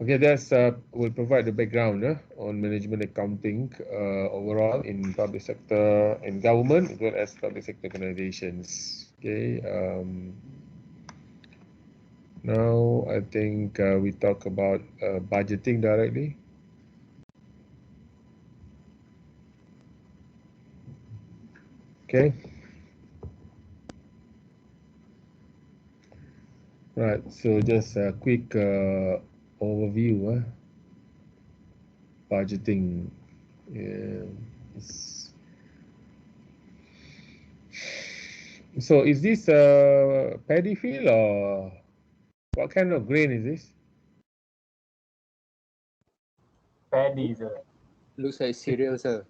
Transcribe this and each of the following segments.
Okay, that's will provide the background on management accounting overall in public sector and government as well as public sector organizations. Okay. Now I think we talk about budgeting directly. Okay. Right. So just a quick overview. Budgeting. Yeah. So is this a paddy field or what kind of grain is this? Paddy, sir. Looks like cereal, sir.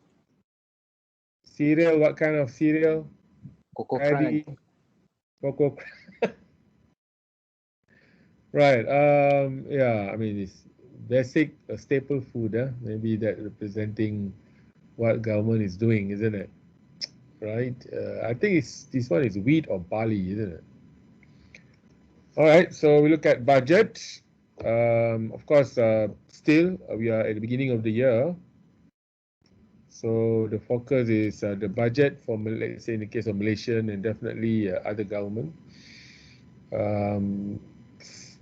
Cereal, what kind of cereal? Cocoa Paddy, Crunch. cocoa. Right. Yeah. I mean, it's basic, staple food. Maybe that representing what government is doing, isn't it? Right. I think this one is wheat or barley, isn't it? All right. So we look at budget. Of course, still we are at the beginning of the year. So the focus is the budget for, let's say, in the case of Malaysian and definitely other government.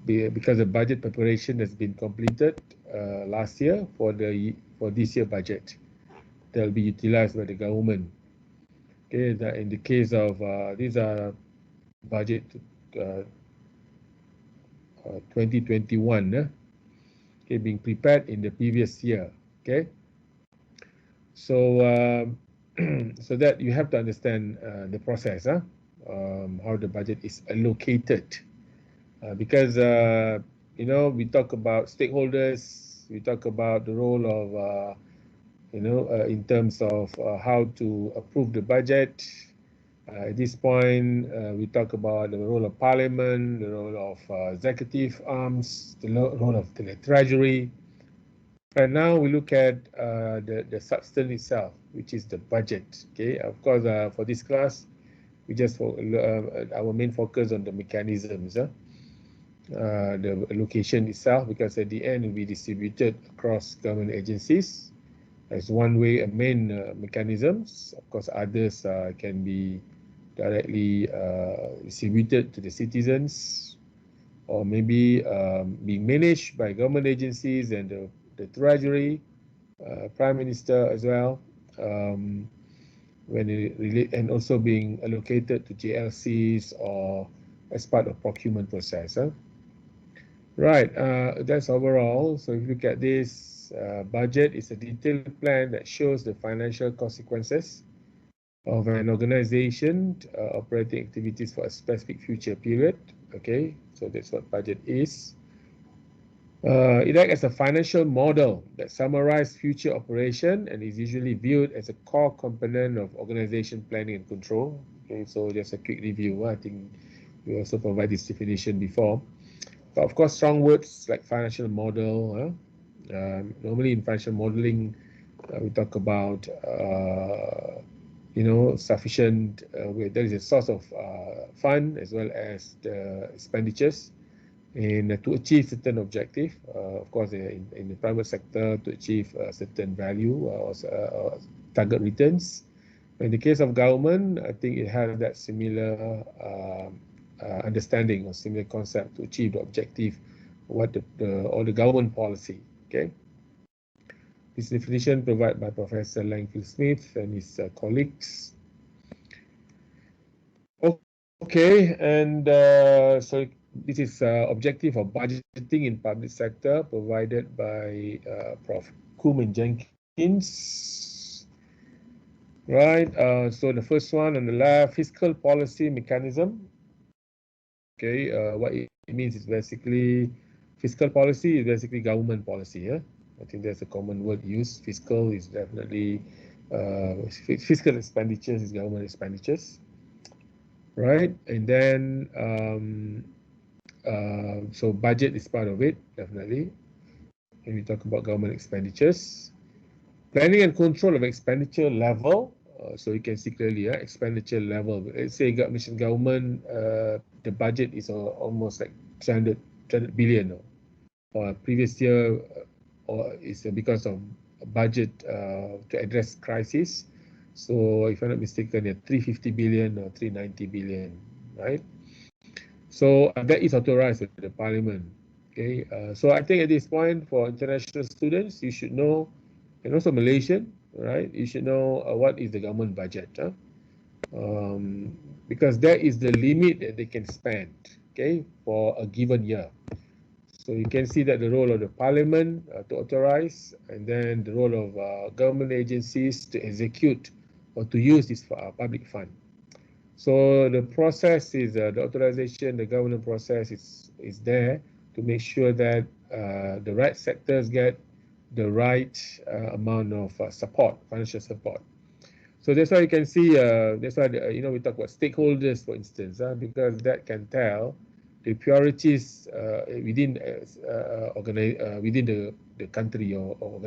Because the budget preparation has been completed last year for this year budget, that will be utilized by the government. Okay, that in the case of these are budget 2021, okay, being prepared in the previous year. Okay, so so that you have to understand the process, how the budget is allocated. Because we talk about stakeholders, we talk about the role of in terms of how to approve the budget. At this point, we talk about the role of Parliament, the role of executive arms, the role of the Treasury. Right now, we look at the substance itself, which is the budget. Okay, of course, for this class, we just our main focus on the mechanisms. The allocation itself, because at the end it will be distributed across government agencies as one way, a main mechanisms. Of course, others can be directly distributed to the citizens, or maybe being managed by government agencies and the Treasury, Prime Minister as well, and also being allocated to JLCs or as part of procurement process. Right, that's overall. So if you look at this, budget is a detailed plan that shows the financial consequences of an organization operating activities for a specific future period. Okay, so that's what budget is. It acts as a financial model that summarizes future operation and is usually viewed as a core component of organization planning and control. Okay, so just a quick review. I think we also provide this definition before. But of course, strong words like financial model. Normally in financial modeling, we talk about sufficient. There is a source of fund as well as the expenditures, and to achieve certain objective. Of course, in the private sector, to achieve a certain value or target returns. In the case of government, I think it has that similar understanding or similar concept to achieve the objective, what the government policy. Okay, this definition provided by Professor Langfield Smith and his colleagues. Okay, and so this is objective of budgeting in public sector provided by Prof. Coombe and Jenkins. Right, so the first one on the left, fiscal policy mechanism. Okay, what it means is basically fiscal policy is basically government policy. I think there's a common word used. Fiscal is definitely fiscal expenditures is government expenditures, right? And then so budget is part of it, definitely. When we talk about government expenditures, planning and control of expenditure level. So you can see clearly, expenditure level. Let's say Malaysian government, the budget is almost like 300 billion. or previous year, or is because of budget to address crisis. So if I'm not mistaken, 350 billion or 390 billion, right? So that is authorized by the Parliament. Okay, so I think at this point for international students, you should know, and also Malaysian, right? You should know what is the government budget, because that is the limit that they can spend, okay, for a given year. So you can see that the role of the Parliament to authorize, and then the role of government agencies to execute or to use this public fund. So the process is the authorization, the governance process is there to make sure that the right sectors get the right amount of support, financial support. So that's why you can see, that's why we talk about stakeholders, for instance, because that can tell the priorities within within the country or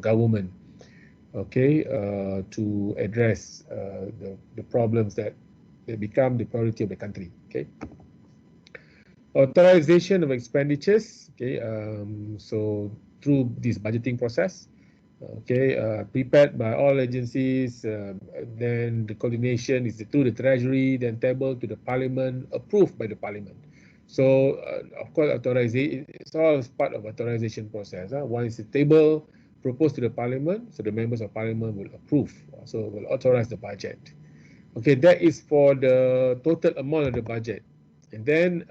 government, okay, to address the problems that they become the priority of the country. Okay. Authorization of expenditures. Okay. So through this budgeting process, okay, prepared by all agencies. Then the coordination is through the Treasury, then tabled to the Parliament, approved by the Parliament. So of course, authorization, it's all part of authorization process. Once the table proposed to the Parliament, so the members of Parliament will approve, so will authorize the budget. Okay, that is for the total amount of the budget, and then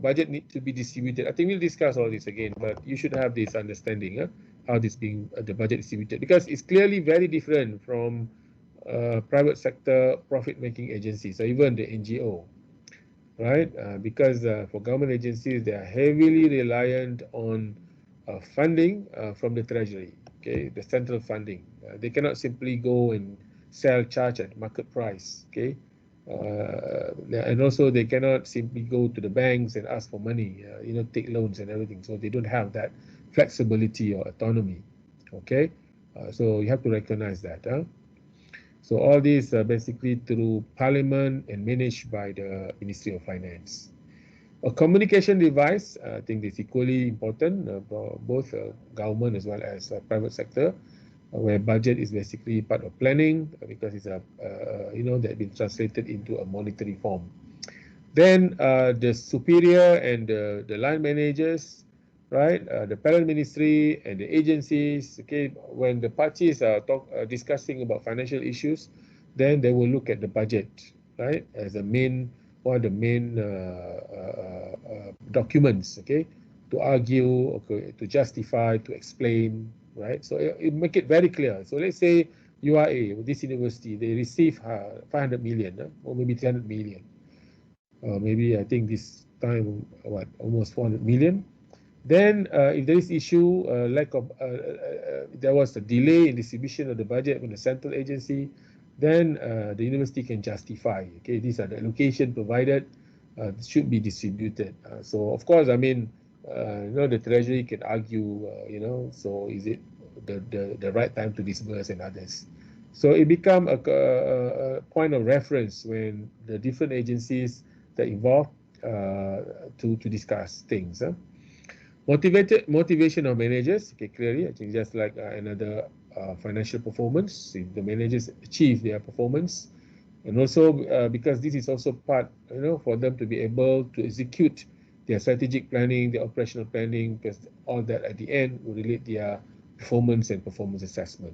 budget need to be distributed. I think we'll discuss all this again, but you should have this understanding how this being the budget distributed, because it's clearly very different from private sector profit making agencies or even the NGO, right? Because for government agencies, they are heavily reliant on funding from the Treasury, okay, the central funding. They cannot simply go and sell, charge at market price, okay? And also they cannot simply go to the banks and ask for money, take loans and everything. So they don't have that flexibility or autonomy, okay? So you have to recognize that. So all these are basically through Parliament and managed by the Ministry of Finance. A communication device, I think is equally important for both government as well as private sector, where budget is basically part of planning, because it's that been translated into a monetary form. Then the superior and the line managers, right? The parent ministry and the agencies. Okay, when the parties are discussing about financial issues, then they will look at the budget, right, as the main one of the main documents. Okay, to argue, okay, to justify, to explain, right? So it make it very clear. So let's say URA, this university, they receive 500 million or maybe 300 million. Maybe I think this time almost 400 million. Then if there is issue there was a delay in distribution of the budget from the central agency, then the university can justify, okay, these are the allocation provided, should be distributed. So of course, I mean, the Treasury can argue, so is it the right time to disburse and others. So it become a point of reference when the different agencies that involved to discuss things. Motivation of managers, okay, clearly, I think just like another financial performance, if the managers achieve their performance, and also because this is also part, for them to be able to execute their strategic planning, their operational planning, because all that at the end will relate their performance and performance assessment.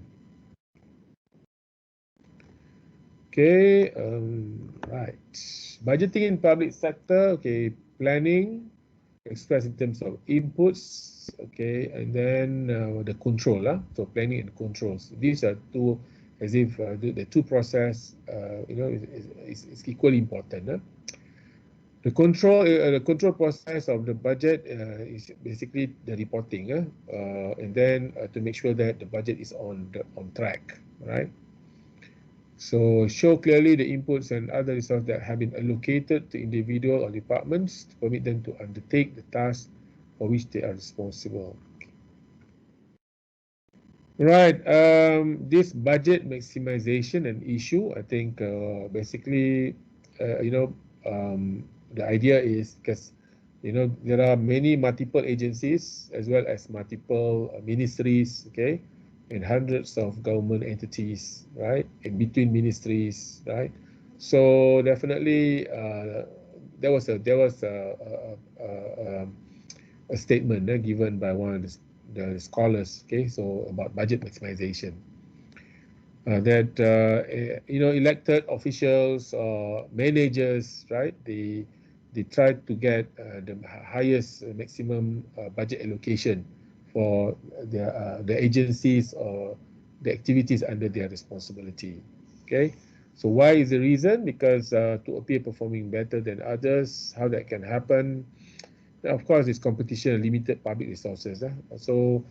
Okay, right. Budgeting in public sector, okay, planning, expressed in terms of inputs, okay, and then the control, so planning and controls. These are two, as if the two process, is equally important. The control process of the budget is basically the reporting, and then to make sure that the budget is on track, right? So show clearly the inputs and other resources that have been allocated to individual or departments to permit them to undertake the tasks for which they are responsible. Right, this budget maximization an issue, I think basically, the idea is because there are many multiple agencies as well as multiple ministries, okay, and hundreds of government entities, right, in between ministries, right. So definitely, there was a statement given by one of the scholars, okay, so about budget maximization. That elected officials or managers, right? They try to get the highest maximum budget allocation for the agencies or the activities under their responsibility. Okay, so why is the reason? Because to appear performing better than others, how that can happen? Of course, it's competition and limited public resources. So,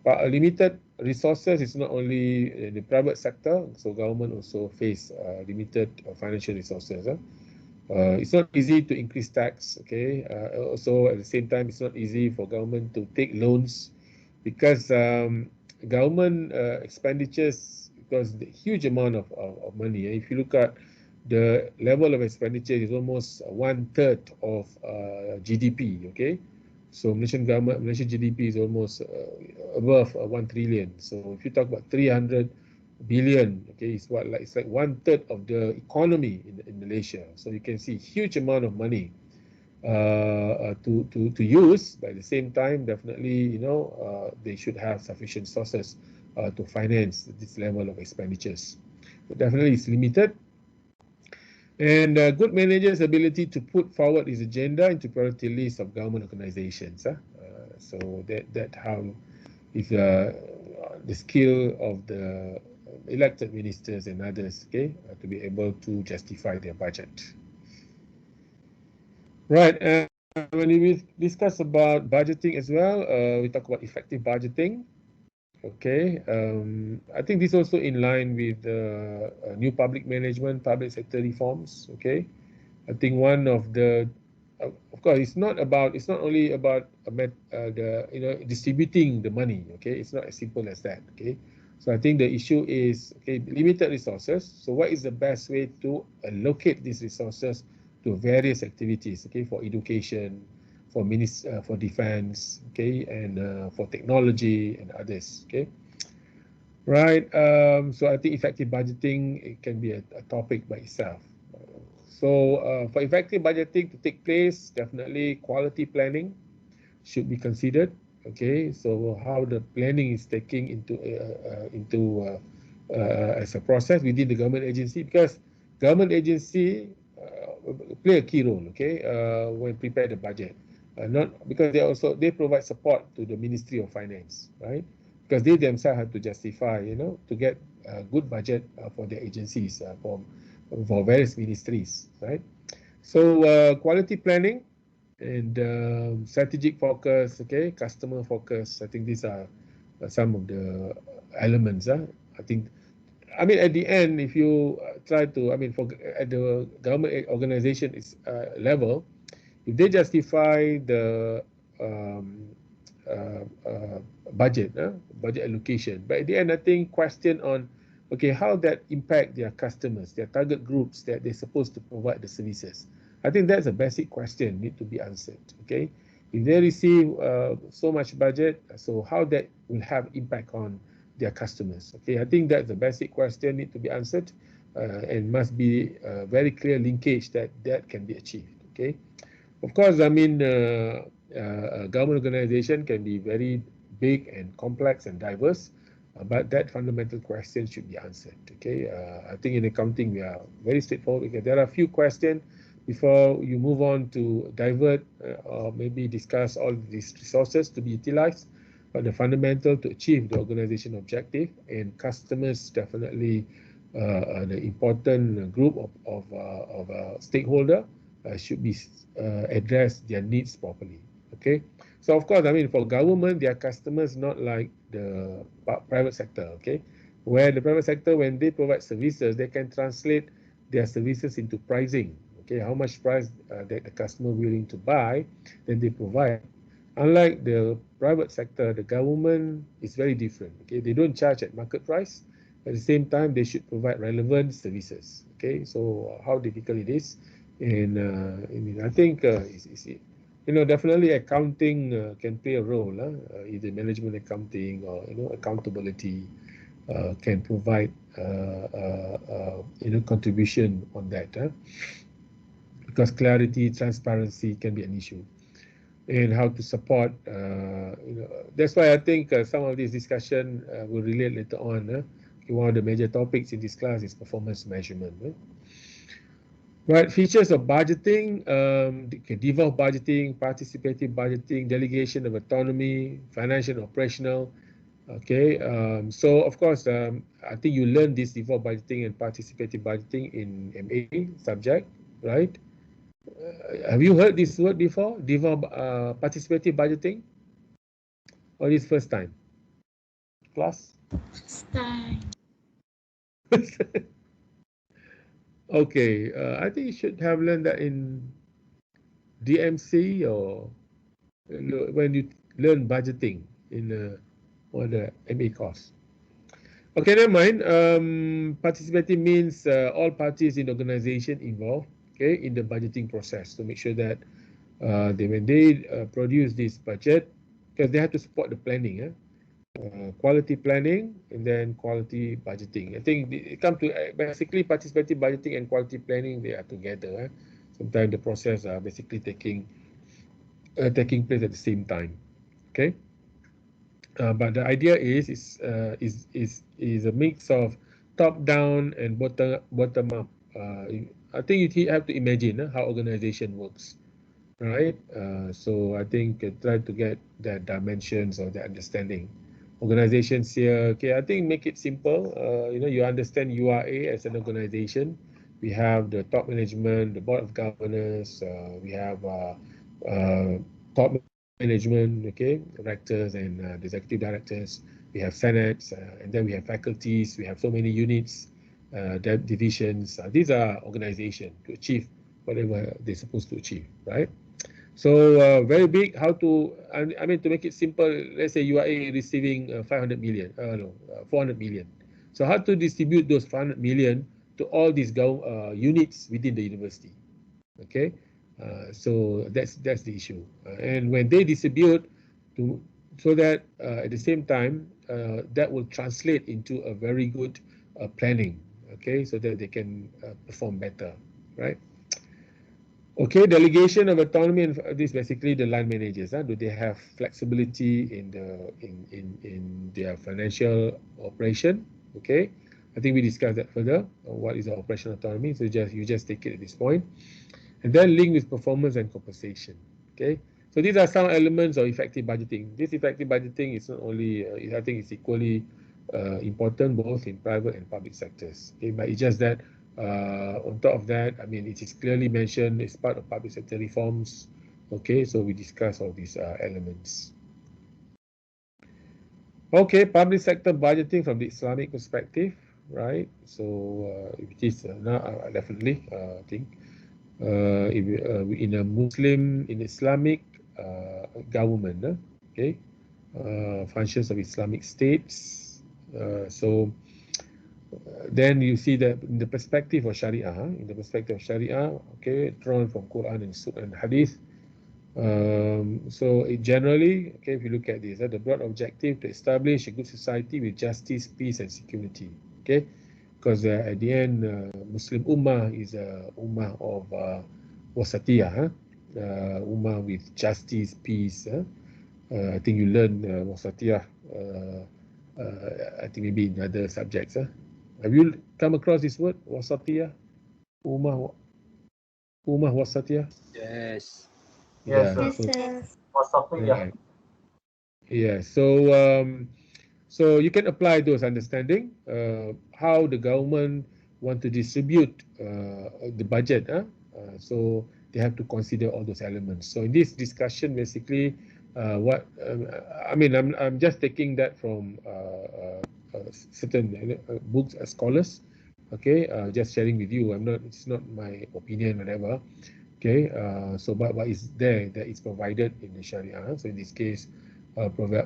limited resources is not only in the private sector, so government also face limited financial resources. It's not easy to increase tax, okay? Also, at the same time, it's not easy for government to take loans because government expenditures, because the huge amount of money. If you look at the level of expenditure is almost 1/3 of GDP, okay? So Malaysian GDP is almost above 1 trillion. So if you talk about 300 billion, okay, it's like 1/3 of the economy in Malaysia. So you can see huge amount of money to use, but at the same time, definitely, they should have sufficient sources to finance this level of expenditures. But definitely, it's limited. And good managers' ability to put forward his agenda into priority list of government organizations. So that how is the skill of the elected ministers and others, okay, to be able to justify their budget. Right. When we discuss about budgeting as well, we talk about effective budgeting. Okay. I think this also in line with new public management, public sector reforms. Okay. I think one of the, of course, it's not only about distributing the money. Okay. It's not as simple as that. Okay. So I think the issue is, okay, limited resources. So what is the best way to allocate these resources to various activities, okay, for education, for defense, okay, and for technology and others, okay, right. So I think effective budgeting, it can be a topic by itself. So for effective budgeting to take place, definitely quality planning should be considered. Okay, so how the planning is taking into as a process within the government agency, because government agency play a key role, okay, when prepare the budget. Not because they provide support to the Ministry of Finance, right? Because they themselves have to justify, to get a good budget for their agencies, for various ministries, right? So quality planning and strategic focus, okay, customer focus. I think these are some of the elements. I think, at the end, if you try to, at the government organization level, if they justify the budget allocation, but at the end, I think question on, okay, how that impact their customers, their target groups that they're supposed to provide the services. I think that's a basic question need to be answered. Okay, if they receive so much budget, so how that will have impact on their customers. Okay, I think that's the basic question need to be answered, and must be a very clear linkage that can be achieved. Okay, of course, government organization can be very big and complex and diverse, but that fundamental question should be answered. Okay, I think in accounting we are very straightforward. Okay, there are a few questions before you move on to divert or maybe discuss all these resources to be utilized. But the fundamental to achieve the organization objective, and customers definitely the important group of stakeholder should be address their needs properly. Okay, so of course, for government, their customers not like the private sector. Okay, where the private sector, when they provide services, they can translate their services into pricing. Okay, how much price that the customer willing to buy, then they provide. Unlike the private sector, the government is very different. Okay, they don't charge at market price. At the same time, they should provide relevant services. Okay, so how difficult it is, and I think definitely accounting can play a role, either management accounting or accountability can provide contribution on that, because clarity, transparency can be an issue, and how to support. That's why I think some of this discussion will relate later on. One of the major topics in this class is performance measurement. Right, features of budgeting, devolved budgeting, participative budgeting, delegation of autonomy, financial and operational. Okay, so of course, I think you learned this devolved budgeting and participative budgeting in MA subject, right? Have you heard this word before, devolved participative budgeting? Or this first time? Class? First time. Okay, I think you should have learned that in DMC or when you learn budgeting in one of the MA course. Okay, never mind. Participating means all parties in the organization involved, okay, in the budgeting process to make sure that when they produce this budget, because they have to support the planning, quality planning and then quality budgeting. I think it comes to basically participative budgeting and quality planning. They are together. Sometimes the process are basically taking place at the same time. Okay, but the idea is a mix of top down and bottom up. I think you have to imagine how organization works, right? So I think try to get that dimensions or the understanding. Organizations here, okay, I think make it simple. You understand URA as an organization. We have the top management, the board of governors, we have top management, okay, directors and executive directors. We have senates, and then we have faculties. We have so many units, divisions. These are organizations to achieve whatever they're supposed to achieve, right? So very big. How to? I mean, to make it simple, let's say URA receiving 500 million, 400 million. So how to distribute those 500 million to all these units within the university? Okay, so that's the issue. And when they distribute, so that at the same time that will translate into a very good planning. Okay, so that they can perform better, right? Okay, delegation of autonomy, and this basically the line managers. Do they have flexibility in their financial operation? Okay, I think we discussed that further. What is the operational autonomy? So you just take it at this point, and then link with performance and compensation. Okay, so these are some elements of effective budgeting. This effective budgeting is not only I think it's equally important both in private and public sectors. Okay, but it's just that. On top of that, I mean, it is clearly mentioned as part of public sector reforms. Okay, so we discuss all these elements. Okay, public sector budgeting from the Islamic perspective, right? So it is definitely, I think, in a Muslim, in Islamic government, okay, functions of Islamic states. Then you see that in the perspective of Sharia, okay, drawn from Quran and Hadith. So generally, okay, if you look at this, the broad objective to establish a good society with justice, peace, and security. Okay, because at the end, Muslim Ummah is a Ummah of wasatiyah, Ummah with justice, peace. I think you learn wasatiyah. I think maybe in other subjects. Have you come across this word, wasatiyah? Ummah wasatiyah? Yes. Yes, Yeah. sir. Yes, Right. Yeah. So you can apply those understanding how the government want to distribute the budget. So they have to consider all those elements. So in this discussion, basically, I mean, I'm just taking that from certain books as scholars. Okay, just sharing with you. It's not my opinion, whatever. Okay, so but is there that is provided in the Sharia? So in this case,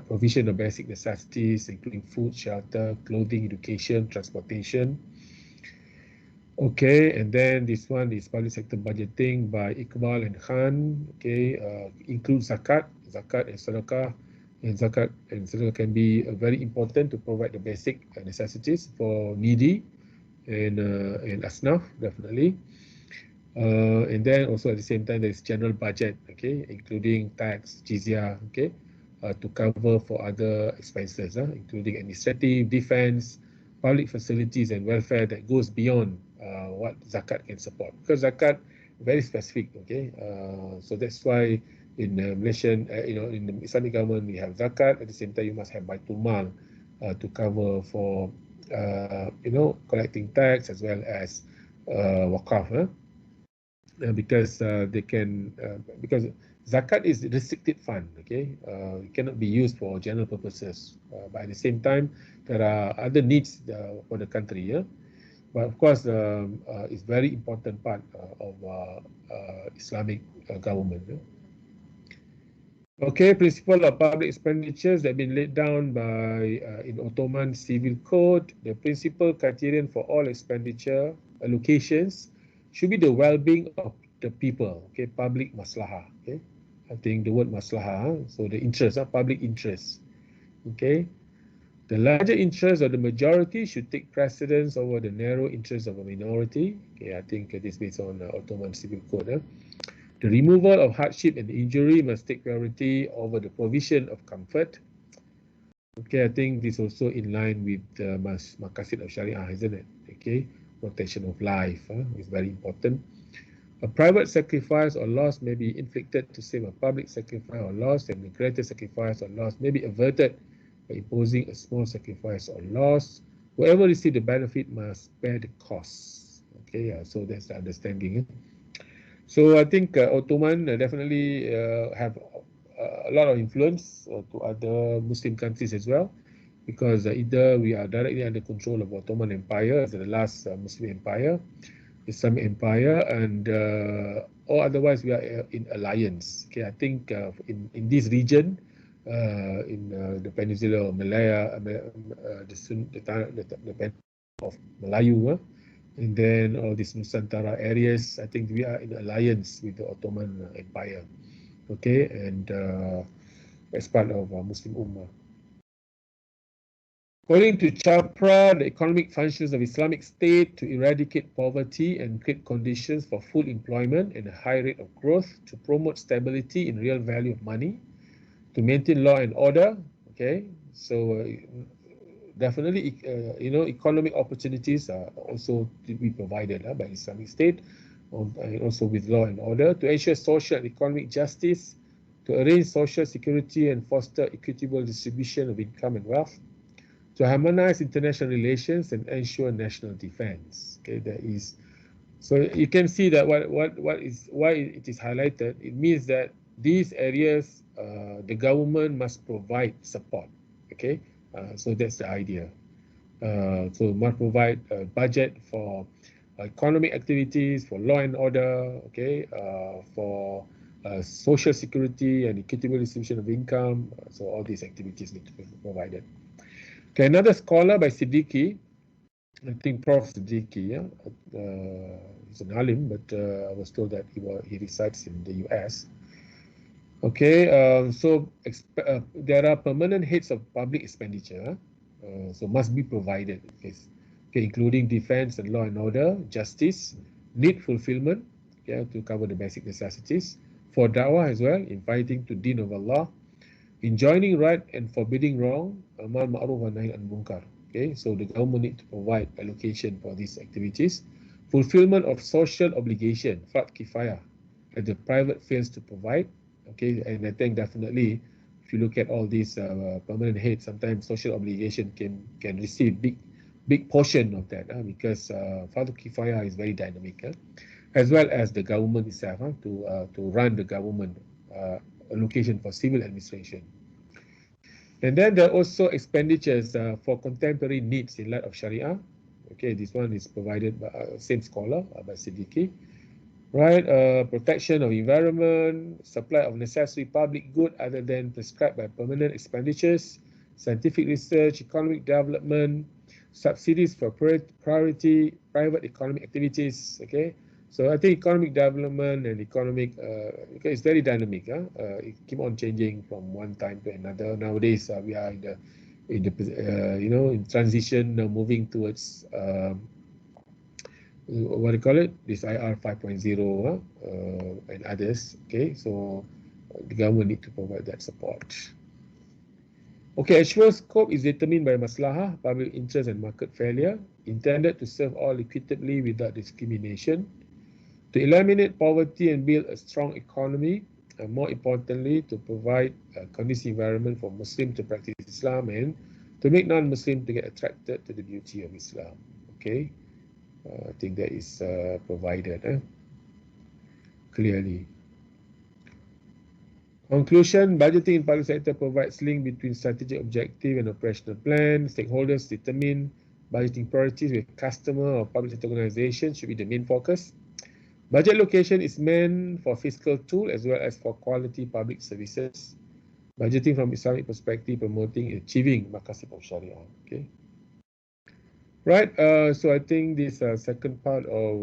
provision of basic necessities, including food, shelter, clothing, education, transportation. Okay, and then this one is public sector budgeting by Iqbal and Khan. Okay, includes zakat and sedekah, and zakat and sedekah can be very important to provide the basic necessities for needy and asnaf, definitely. And then also at the same time there is general budget, okay, including tax, jizya, okay, to cover for other expenses, including administrative, defense, public facilities and welfare that goes beyond what zakat can support. Because zakat very specific, okay, so that's why in Malaysian, in the Islamic government we have zakat. At the same time, you must have baitul mal to cover for collecting tax as well as wakaf, because they can because zakat is restricted fund, okay, it cannot be used for general purposes, but at the same time there are other needs for the country, yeah. But of course it's very important part of Islamic government, yeah? Okay, principle of public expenditures that have been laid down by in Ottoman Civil Code. The principal criterion for all expenditure allocations should be the well-being of the people. Okay, public maslahah. Okay, I think the word maslahah, so the interest, public interest. Okay, the larger interest of the majority should take precedence over the narrow interest of a minority. Okay, I think this is based on Ottoman Civil Code. The removal of hardship and injury must take priority over the provision of comfort. Okay, I think this is also in line with the maqasid of Sharia, isn't it? Okay, protection of life is very important. A private sacrifice or loss may be inflicted to save a public sacrifice or loss, and the greater sacrifice or loss may be averted by imposing a small sacrifice or loss. Whoever receives the benefit must bear the costs. Okay, so that's the understanding. So I think Ottoman definitely have a lot of influence to other Muslim countries as well, because either we are directly under control of Ottoman Empire as the last Muslim empire, Islamic empire, and or otherwise we are in alliance. Okay, I think in this region, in the peninsula of Malaya, the peninsula of Melayu, and then all these Nusantara areas, I think we are in alliance with the Ottoman Empire, okay, and as part of Muslim Ummah. According to Chapra, the economic functions of Islamic State to eradicate poverty and create conditions for full employment and a high rate of growth, to promote stability in real value of money, to maintain law and order, okay, so definitely, economic opportunities are also to be provided by the Islamic State, and also with law and order, to ensure social and economic justice, to arrange social security and foster equitable distribution of income and wealth, to harmonize international relations and ensure national defense. Okay, there is. So you can see that why it is highlighted. It means that these areas, the government must provide support. Okay, so that's the idea. So must provide a budget for economic activities, for law and order, okay, for social security and equitable distribution of income. So all these activities need to be provided. Okay, another scholar by Siddiqui, I think Prof. Siddiqui, yeah, he's an alim, but I was told that he resides in the US. Okay, so there are permanent heads of public expenditure, so must be provided, okay, including defense and law and order, justice, need fulfillment, okay, to cover the basic necessities, for da'wah as well, in fighting to deen of Allah, enjoining right and forbidding wrong, amar ma'ruf wa nahy anil munkar. Okay, so the government need to provide allocation for these activities, fulfillment of social obligation, fard kifayah, that the private fails to provide. Okay, and I think definitely, if you look at all these permanent heads, sometimes social obligation can receive big portion of that, because fard kifayah is very dynamic, as well as the government itself, to run the government allocation for civil administration. And then there are also expenditures for contemporary needs in light of Sharia. Okay, this one is provided by same scholar, by Siddiqui. Right, protection of environment, supply of necessary public good other than prescribed by permanent expenditures, scientific research, economic development, subsidies for priority private economic activities. Okay, so I think economic development and economic okay, it's very dynamic. It keep on changing from one time to another. Nowadays we are in the you know, in transition, moving towards what do you call it, this IR 5.0 and others. Okay, so the government need to provide that support. Okay, actual scope is determined by maslahah, public interest and market failure, intended to serve all equitably without discrimination, to eliminate poverty and build a strong economy, and more importantly, to provide a conducive environment for Muslims to practice Islam and to make non-Muslims to get attracted to the beauty of Islam. Okay, I think that is provided clearly. Conclusion, budgeting in public sector provides link between strategic objective and operational plan. Stakeholders determine budgeting priorities with customer or public sector organization should be the main focus. Budget allocation is meant for fiscal tool as well as for quality public services. Budgeting from Islamic perspective, promoting and achieving maqasid of Sharia. Okay. Right, so I think this second part of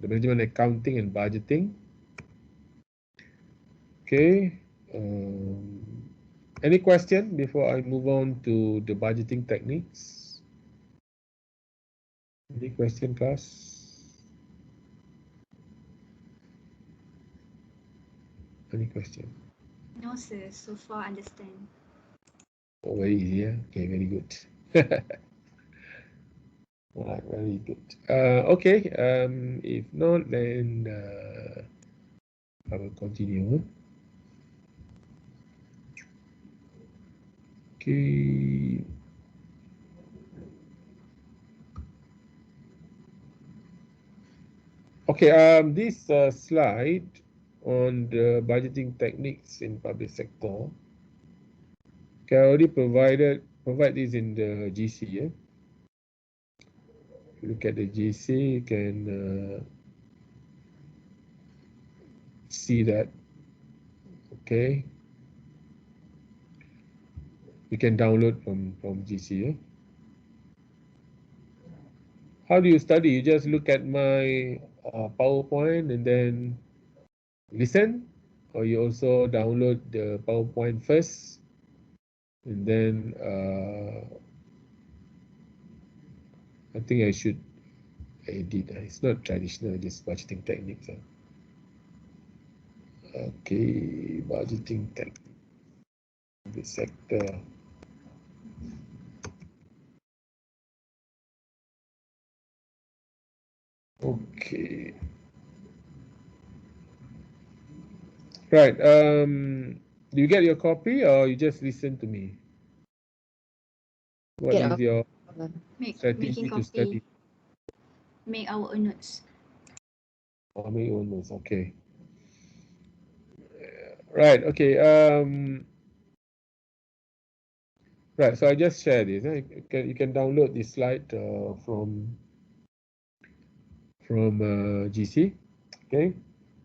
the management accounting and budgeting. Okay, any question before I move on to the budgeting techniques? Any question, class? Any question? No, sir. So far, understand. Oh, very easy, yeah? Okay, very good. All right, very good. Okay, if not, then I will continue. Okay. Okay, this slide on the budgeting techniques in public sector, okay, I already provide this in the GC. Yeah? Look at the GC, you can see that. Okay, you can download from GC. Yeah? How do you study? You just look at my PowerPoint and then listen, or you also download the PowerPoint first and then I think I should edit. It's not traditional, just budgeting techniques. Okay, budgeting technique, the sector. Okay. Right. Do you get your copy or you just listen to me? What is your strategy to study? Make our own notes. Oh, make your own notes. Okay. Right. Okay. Right. So I just shared this. You can download this slide from GC. Okay.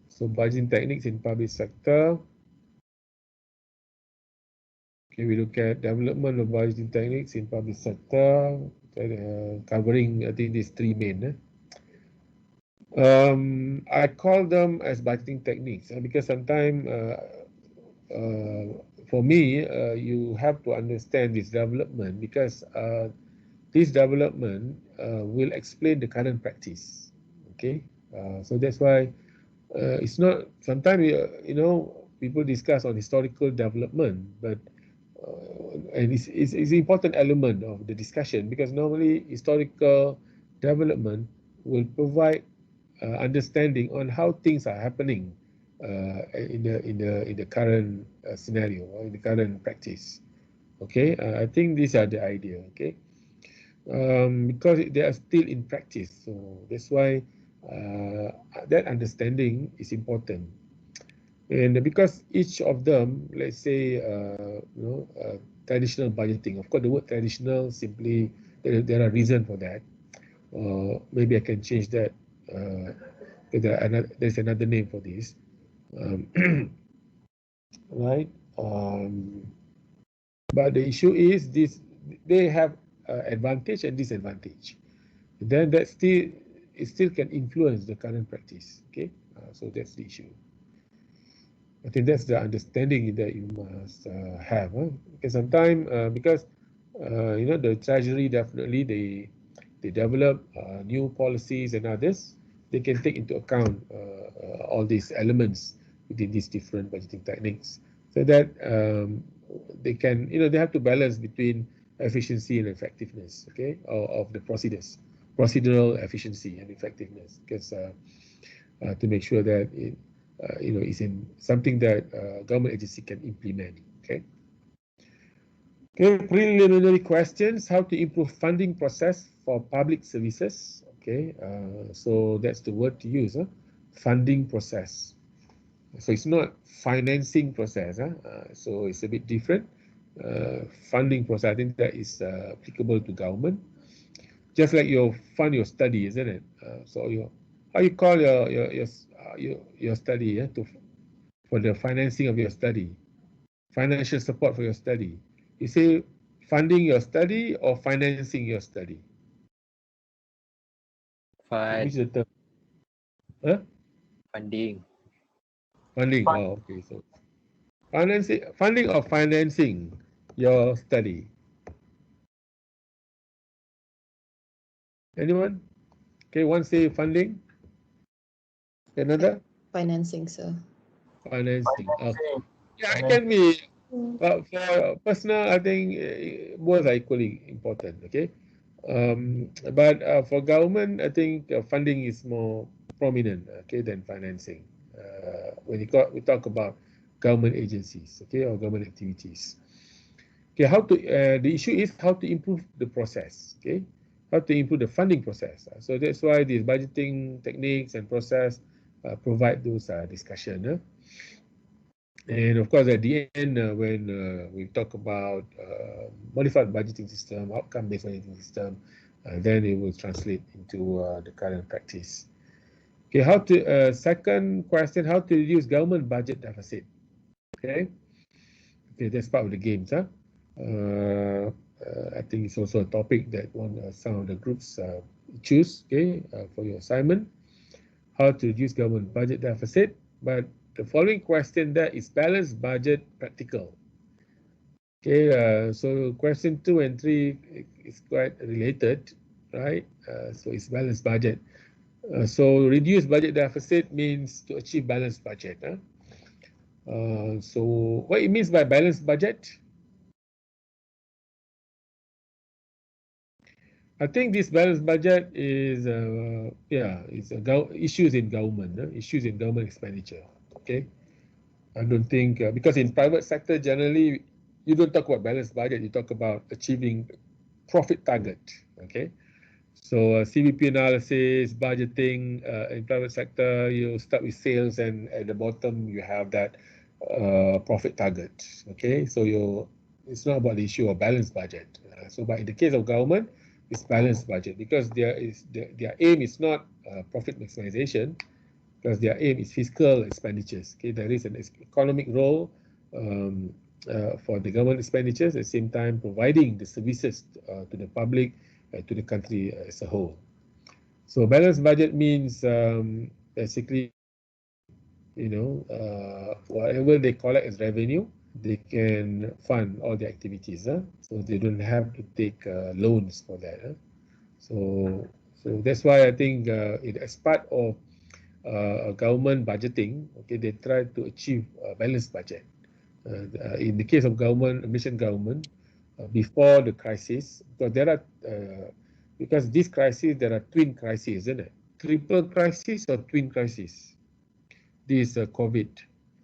So budgeting techniques in public sector. Okay, we look at development of budgeting techniques in public sector, covering I think these three main. I call them as budgeting techniques because sometimes for me you have to understand this development because this development will explain the current practice. Okay, so that's why it's not sometimes you know people discuss on historical development, but and it's an important element of the discussion because normally historical development will provide understanding on how things are happening in the current scenario or in the current practice. Okay, I think these are the idea. Okay, because they are still in practice, so that's why that understanding is important. And because each of them, let's say, traditional budgeting. Of course, the word traditional simply there are reasons for that. Maybe I can change that. There's another name for this, right? But the issue is this: they have advantage and disadvantage. Then that it still can influence the current practice. Okay, so that's the issue. I think that's the understanding that you must have. Because sometimes, because the Treasury definitely they develop new policies and others, they can take into account all these elements within these different budgeting techniques, so that they can, they have to balance between efficiency and effectiveness, okay, of the procedures, procedural efficiency and effectiveness, because to make sure that it, is in something that government agency can implement. Okay. Okay, preliminary questions: how to improve funding process for public services. Okay, so that's the word to use, funding process. So it's not financing process, so it's a bit different. Funding process, I think that is applicable to government. Just like you fund your study, isn't it? So how you call your study, for the financing of your study, financial support for your study. You say funding your study or financing your study? Which is the term? Huh? Funding. Funding. Oh, okay. So funding or financing your study. Anyone? Okay, one say funding. Another? Financing, sir. Financing. Okay. Yeah, it can be. But for personal, I think both are equally important. Okay. But for government, I think funding is more prominent, okay, than financing. When we talk about government agencies, okay, or government activities. Okay, the issue is how to improve the process, okay, how to improve the funding process. So that's why these budgeting techniques and process provide those discussion. And of course, at the end, when we talk about modified budgeting system, outcome-based budgeting system, then it will translate into the current practice. Okay, second question: how to reduce government budget deficit? Okay, that's part of the games, huh? I think it's also a topic that some of the groups choose, okay, for your assignment. How to reduce government budget deficit, but the following question there is balanced budget practical. Okay, so question 2 and 3 is quite related, right? So it's balanced budget. So reduce budget deficit means to achieve balanced budget. So what it means by balanced budget? I think this balanced budget is issues in government, issues in government expenditure. Okay, I don't think because in private sector generally you don't talk about balanced budget, you talk about achieving profit target. Okay, so CBP analysis, budgeting in private sector, you start with sales and at the bottom you have that profit target. Okay, so it's not about the issue of balanced budget. But in the case of government, it's balanced budget because their aim is not profit maximization, because their aim is fiscal expenditures. Okay, there is an economic role for the government expenditures, at the same time providing the services to the public, to the country as a whole. So balanced budget means basically, whatever they collect as revenue, they can fund all the activities, so they don't have to take loans for that. So that's why I think as part of government budgeting, okay, they try to achieve a balanced budget. In the case of Malaysian government, before the crisis, because this crisis, there are twin crises, isn't it? Triple crisis or twin crisis? This COVID.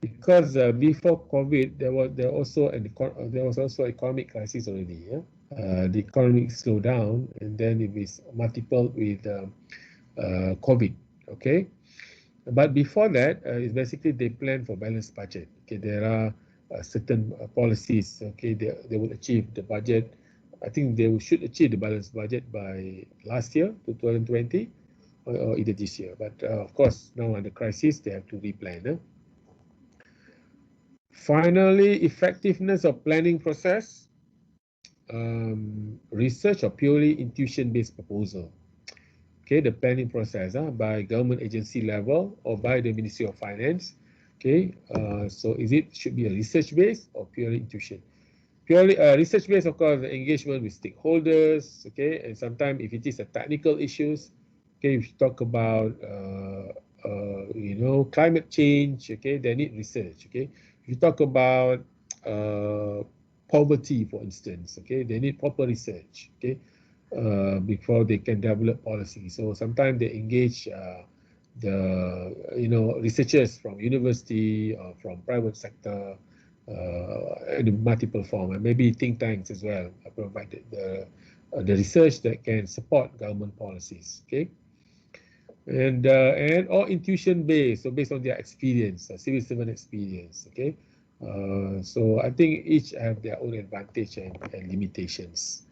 Because before COVID, there was also economic crisis already. The economic slowdown, and then it was multiple with COVID. Okay, but before that, it's basically they plan for balanced budget. Okay, there are certain policies. Okay, they will achieve the budget. I think they should achieve the balanced budget by last year, 2020, or either this year. But of course, now under crisis, they have to replan. Finally, effectiveness of planning process. research or purely intuition-based proposal. Okay, the planning process by government agency level or by the Ministry of Finance. Okay, so should be a research-based or purely intuition? Purely research-based, of course, the engagement with stakeholders. Okay, and sometimes if it is a technical issues, okay, if you talk about climate change, okay, they need research. Okay, if you talk about poverty, for instance, okay, they need proper research. Okay, before they can develop policy. So sometimes they engage researchers from university or from private sector in multiple form, and maybe think tanks as well, provided the research that can support government policies. Okay, and or intuition based, so based on their experience, civil servant experience. Okay, so I think each have their own advantage and limitations.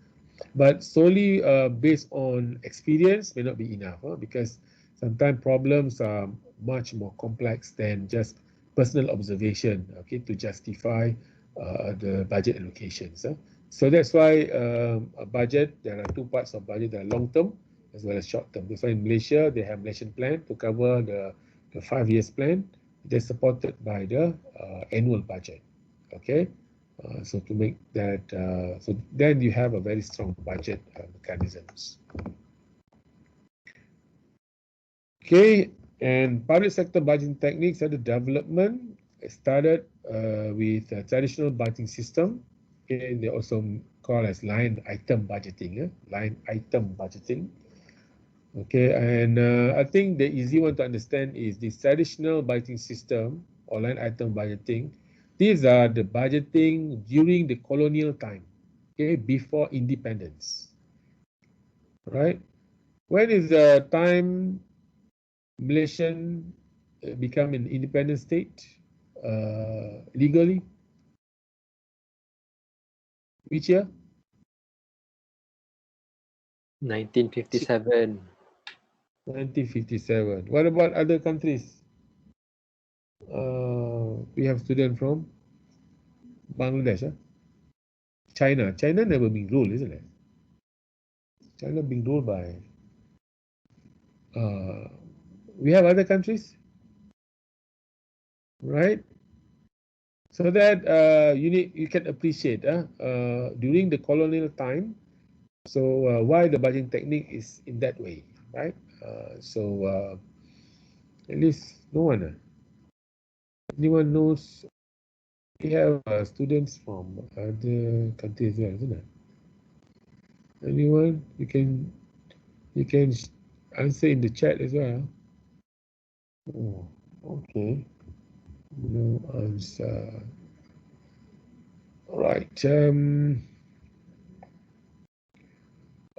But solely based on experience may not be enough, because sometimes problems are much more complex than just personal observation, okay, to justify the budget allocations. So that's why a budget, there are two parts of budget, there are long-term as well as short-term. That's why in Malaysia, they have Malaysian plan to cover the 5 years plan. They're supported by the annual budget, okay? So to make that, so then you have a very strong budget mechanisms. Okay, and public sector budgeting techniques are the development. It started with a traditional budgeting system. Okay, they also call as line item budgeting. Line item budgeting. Okay, and I think the easy one to understand is the traditional budgeting system or line item budgeting. These are the budgeting during the colonial time, okay, before independence, right? When is the time Malaysian become an independent state legally? Which year? 1957. 1957. What about other countries? We have students from Bangladesh. China. China never been ruled, isn't it? China being ruled by. We have other countries, right? So that you can appreciate during the colonial time. So why the budgeting technique is in that way, right? At least no one. Anyone knows? We have students from other countries as well, isn't it? Anyone? You can answer in the chat as well. Oh, okay. No answer. All right.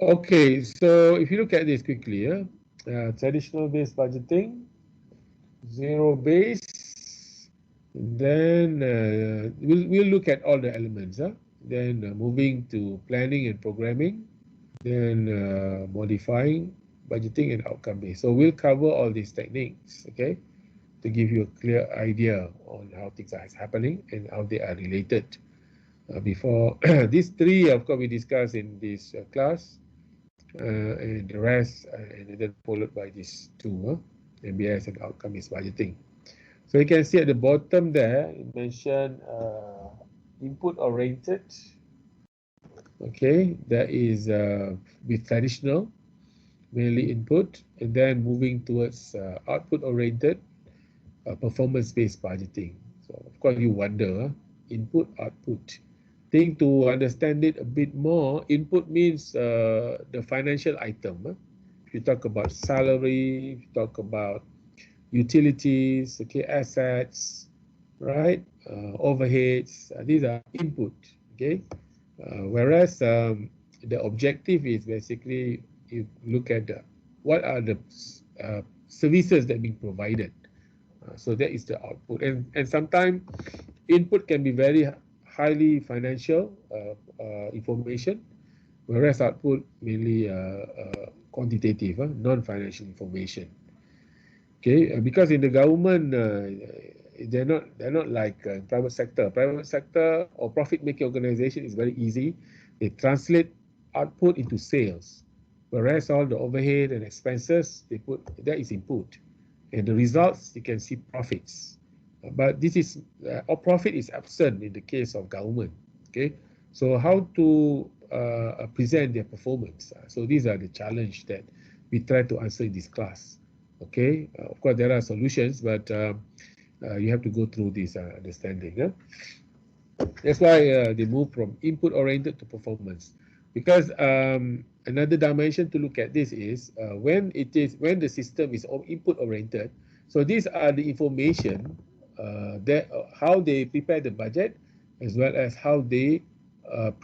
Okay, so if you look at this quickly, traditional based budgeting, zero base, then we'll look at all the elements. Then moving to planning and programming, then modifying, budgeting, and outcome based. So we'll cover all these techniques, okay, to give you a clear idea on how things are happening and how they are related. Before these three, of course, we discussed in this class, and the rest, and then followed by these two, MBS and outcome-based budgeting. So you can see at the bottom there, it mentioned input-oriented. Okay, that is with traditional, mainly input, and then moving towards output-oriented, performance-based budgeting. So of course you wonder, input, output. Think to understand it a bit more, input means the financial item. If you talk about salary, if you talk about utilities, okay, assets, right, overheads, these are input, okay. Whereas the objective is basically you look at what are the services that are being provided. So that is the output, and sometimes input can be very highly financial information, whereas output mainly quantitative, non-financial information. Okay, because in the government they're not like private sector. Private sector or profit-making organization is very easy. They translate output into sales, whereas all the overhead and expenses they put that is input, and the results you can see profits. But this is or profit is absent in the case of government. Okay, so how to present their performance? So these are the challenge that we try to answer in this class. Okay, of course there are solutions, but you have to go through this understanding. That's why they move from input oriented to performance, because another dimension to look at this is when the system is input oriented. So these are the information that how they prepare the budget, as well as how they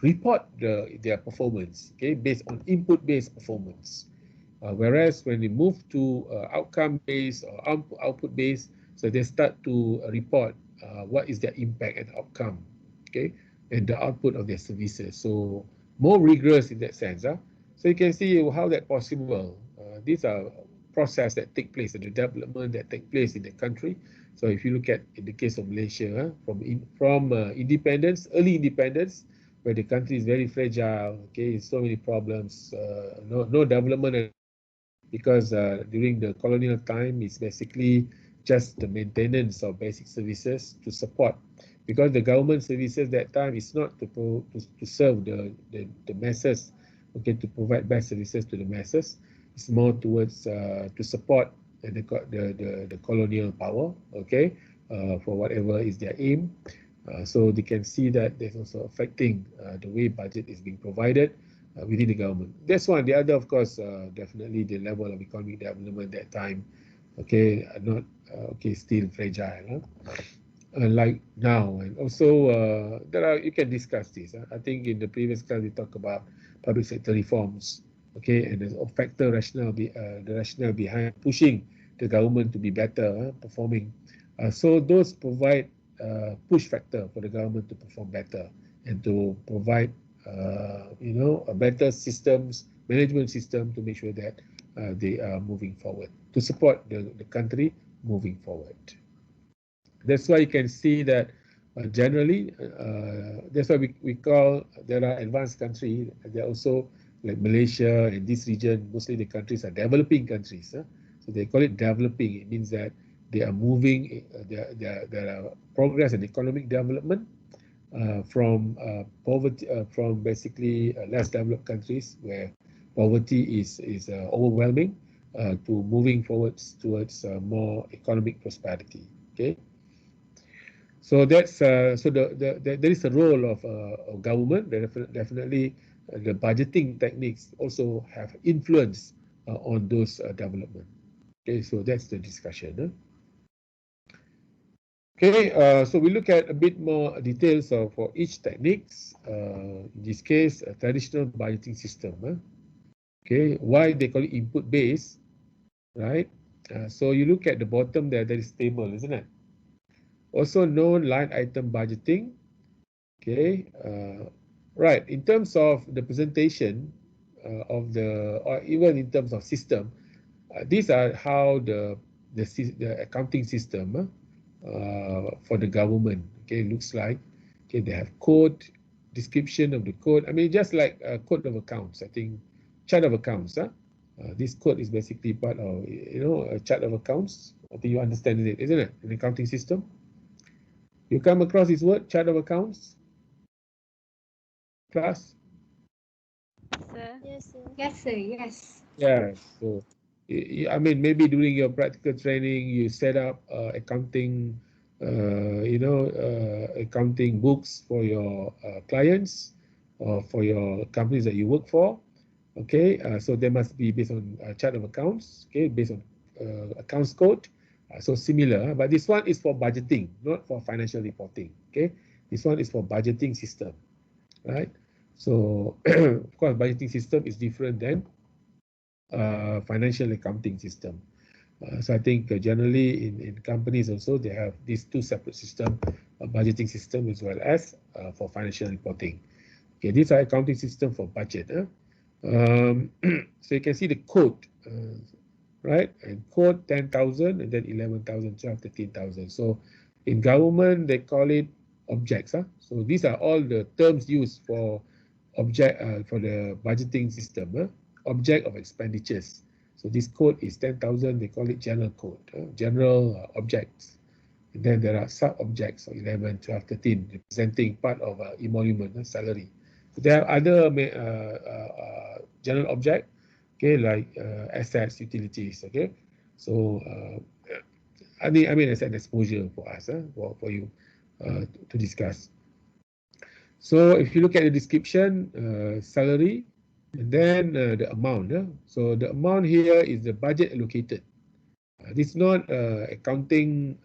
report their performance. Okay, based on input based performance. Whereas when they move to outcome-based or output-based, so they start to report what is their impact and outcome, okay, and the output of their services. So more rigorous in that sense. So you can see how that possible. These are process that take place, the development that take place in the country. So if you look at in the case of Malaysia, from independence, early independence, where the country is very fragile, okay, so many problems, no development. Because during the colonial time, it's basically just the maintenance of basic services to support. Because the government services that time is not to serve the masses, okay, to provide best services to the masses. It's more towards to support the colonial power, okay, for whatever is their aim. So they can see that there's also affecting the way budget is being provided within the government. That's one. The other, of course, definitely the level of economic development at that time, okay, not okay, still fragile, like now. And also, you can discuss this. I think in the previous class we talked about public sector reforms, okay, and the factor rationale, the rationale behind pushing the government to be better performing. So those provide push factor for the government to perform better and to provide a better management system to make sure that they are moving forward, to support the country moving forward. That's why you can see that generally, that's why we call, there are advanced countries, there are also like Malaysia and this region, mostly the countries are developing countries. So they call it developing. It means that they are moving, there are progress and economic development from poverty, from basically less developed countries where poverty is overwhelming, to moving forwards towards more economic prosperity. Okay, so that's there is a role of government. Definitely, the budgeting techniques also have influence on those development. Okay, so that's the discussion. Okay, so we look at a bit more details for each techniques. In this case, a traditional budgeting system. Okay, why they call it input based, right? So you look at the bottom there, that is table, isn't it? Also known line item budgeting. Okay, right. In terms of the presentation of or even in terms of system, these are how the accounting system for the government, okay, looks like. Okay, they have code, description of the code. I mean, just like a code of accounts, I think, chart of accounts. This code is basically part of, a chart of accounts. I think you understand it, isn't it? An accounting system. You come across this word, chart of accounts? Class? Sir? Yes, sir. Yes, sir. Yes. Yeah, so I mean, maybe during your practical training, you set up accounting, accounting books for your clients or for your companies that you work for. Okay, so they must be based on a chart of accounts. Okay, based on accounts code. So similar, but this one is for budgeting, not for financial reporting. Okay, this one is for budgeting system, right? So of course, budgeting system is different than financial accounting system. So I think generally in companies also they have these two separate systems, budgeting system as well as for financial reporting. Okay, these are accounting system for budget. So you can see the code, right? And code 10,000 and then 11,000, 12, 13,000. So In government, they call it objects. So these are all the terms used for object for the budgeting system. Object of expenditures. So this code is 10,000. They call it general code, general objects. And then there are sub-objects, so 11, 12, 13, representing part of emolument, salary. So there are other general object, okay, like assets, utilities, okay. So I mean, it's an exposure for us, for you to discuss. So if you look at the description, salary, and then the amount. So the amount here is the budget allocated. This is not accounting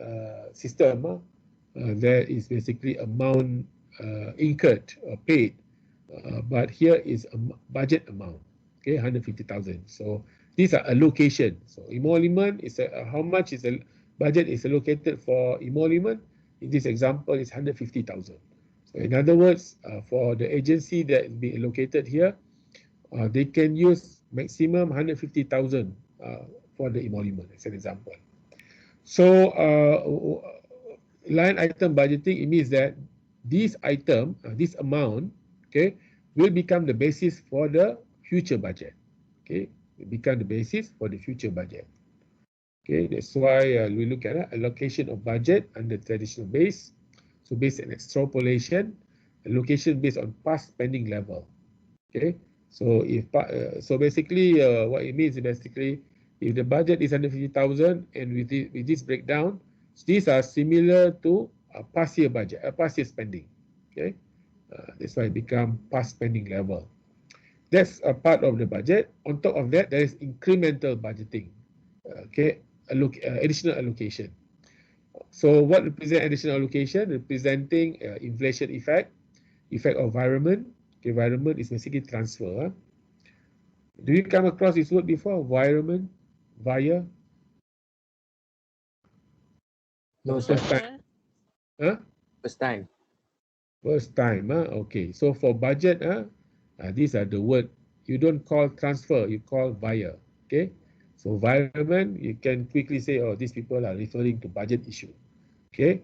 system. There is basically amount incurred or paid, but here is a budget amount. Okay, 150,000. So these are allocation. So emolument is how much is the budget is allocated for emolument. In this example, is 150,000. So in other words, for the agency that is being allocated here, they can use maximum 150,000 for the emolument, as an example. So line item budgeting, it means that this item, this amount, okay, will become the basis for the future budget. Okay, it become the basis for the future budget. Okay, that's why we look at allocation of budget under traditional base. So based on extrapolation, allocation based on past spending level. Okay, so if so basically what it means is basically if the budget is 150,000 and with this breakdown, these are similar to a past year budget, a past year spending. Okay, that's why it become past spending level. That's a part of the budget. On top of that, there is incremental budgeting. Okay, additional allocation. So what represent additional allocation? Representing inflation effect of environment. Okay, environment is basically transfer. Do you come across this word before? Environment, via? No, sir. First time. Huh? First time. First time. Okay. So for budget, these are the word. You don't call transfer, you call via. Okay. So environment, you can quickly say, oh, these people are referring to budget issue. Okay.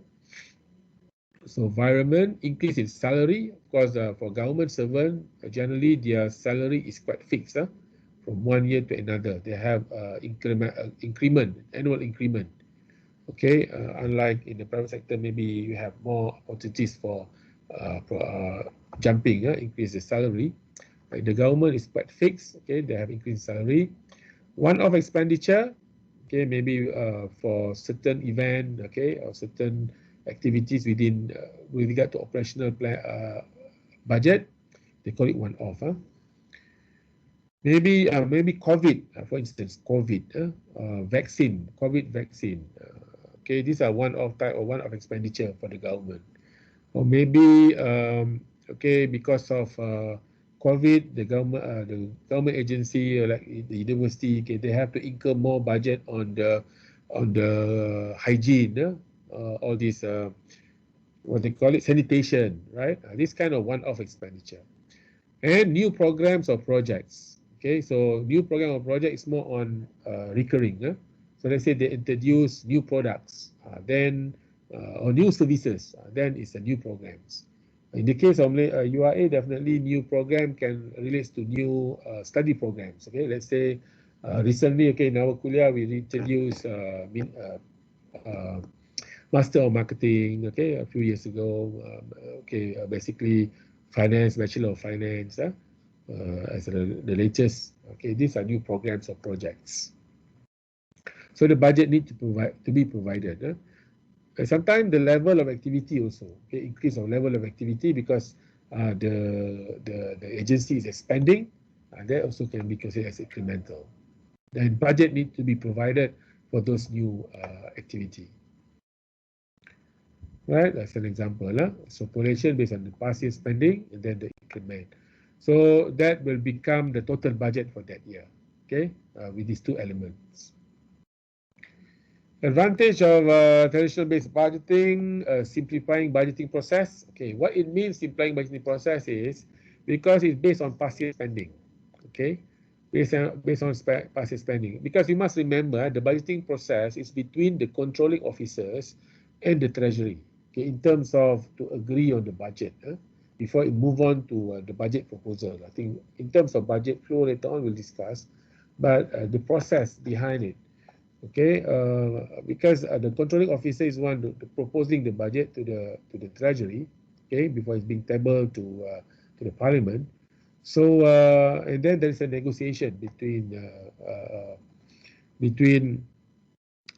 So environment, increase in salary. Of course, for government servant, generally their salary is quite fixed. From 1 year to another, they have increment, annual increment. Okay, unlike in the private sector, maybe you have more opportunities for jumping, increase the salary. Like the government is quite fixed. Okay, they have increased salary. One-off expenditure. Okay, maybe for certain event. Okay, or certain activities within with regard to operational plan, budget, they call it one-off. Maybe COVID, for instance, COVID vaccine, COVID vaccine. Okay, these are one-off type or one-off expenditure for the government. Or maybe okay, because of COVID, the government agency like the university, okay, they have to incur more budget on the hygiene. All these what they call it, sanitation, right? This kind of one-off expenditure. And new programs or projects. Okay, so new program or project is more on recurring. So let's say they introduce new products, then or new services, then it's a new programs. In the case of URA, definitely new program can relate to new study programs. Okay, let's say recently, okay, in our kuliah we introduced Master of Marketing, okay, a few years ago. Okay, basically finance, Bachelor of Finance, as the latest. Okay, these are new programs or projects. So the budget need to be provided. Sometimes the level of activity also, okay, increase of level of activity because the agency is expanding, and that also can be considered as incremental. Then budget need to be provided for those new activity. Right, that's an example. So population based on the past year spending and then the increment. So that will become the total budget for that year. Okay, with these two elements. Advantage of traditional based budgeting, simplifying budgeting process. Okay, what it means simplifying budgeting process is because it's based on past year spending. Okay, based on past year spending. Because you must remember the budgeting process is between the controlling officers and the Treasury, okay, in terms of to agree on the budget. Before we move on to the budget proposal, I think in terms of budget flow later on we'll discuss, but the process behind it, okay, because the controlling officer is one proposing the budget to the Treasury, okay, before it's being tabled to the Parliament. So and then there is a negotiation between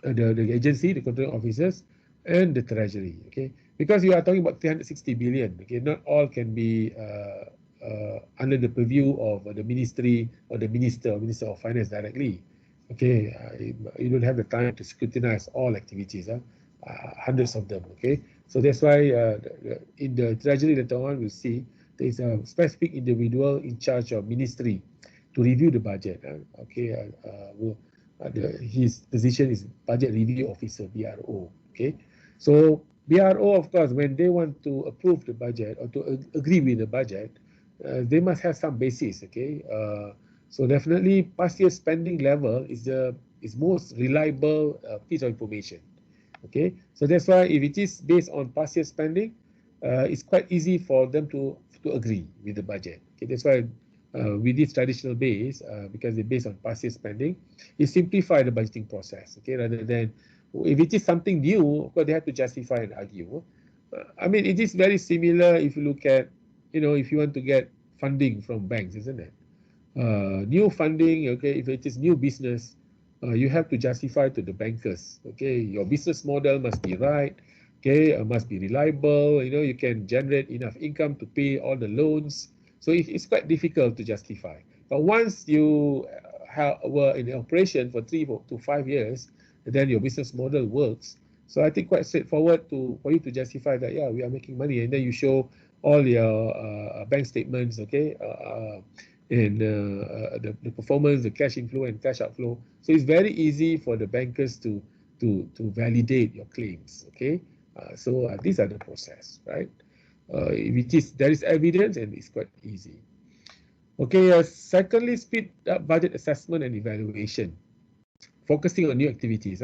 the agency, the controlling officers, and the Treasury. Okay, because you are talking about 360 billion. Okay, not all can be under the purview of the ministry or the minister of finance directly. Okay, you don't have the time to scrutinize all activities, hundreds of them. Okay, so that's why in the Treasury later on we'll see there is a specific individual in charge of ministry to review the budget. Okay, his position is Budget Review Officer, BRO. Okay, so BRO, of course, when they want to approve the budget or to agree with the budget, they must have some basis. Okay, so definitely past year spending level is the most reliable piece of information. Okay, so that's why if it is based on past year spending, it's quite easy for them to agree with the budget. Okay, that's why with this traditional base, because they're based on past year spending, it simplify the budgeting process. Okay, rather than if it is something new, of course they have to justify and argue. I mean, it is very similar if you look at, if you want to get funding from banks, isn't it? New funding, okay, if it is new business, you have to justify to the bankers. Okay, your business model must be right. Okay, must be reliable. You can generate enough income to pay all the loans. So it's quite difficult to justify. But once you were in operation for 3 to 5 years, then your business model works. So I think quite straightforward for you to justify that, yeah, we are making money, and then you show all your bank statements, okay, and the performance, the cash inflow and cash outflow. So it's very easy for the bankers to validate your claims, okay. So these are the process, right? If there is evidence, and it's quite easy. Okay, secondly, speed up budget assessment and evaluation, focusing on new activities.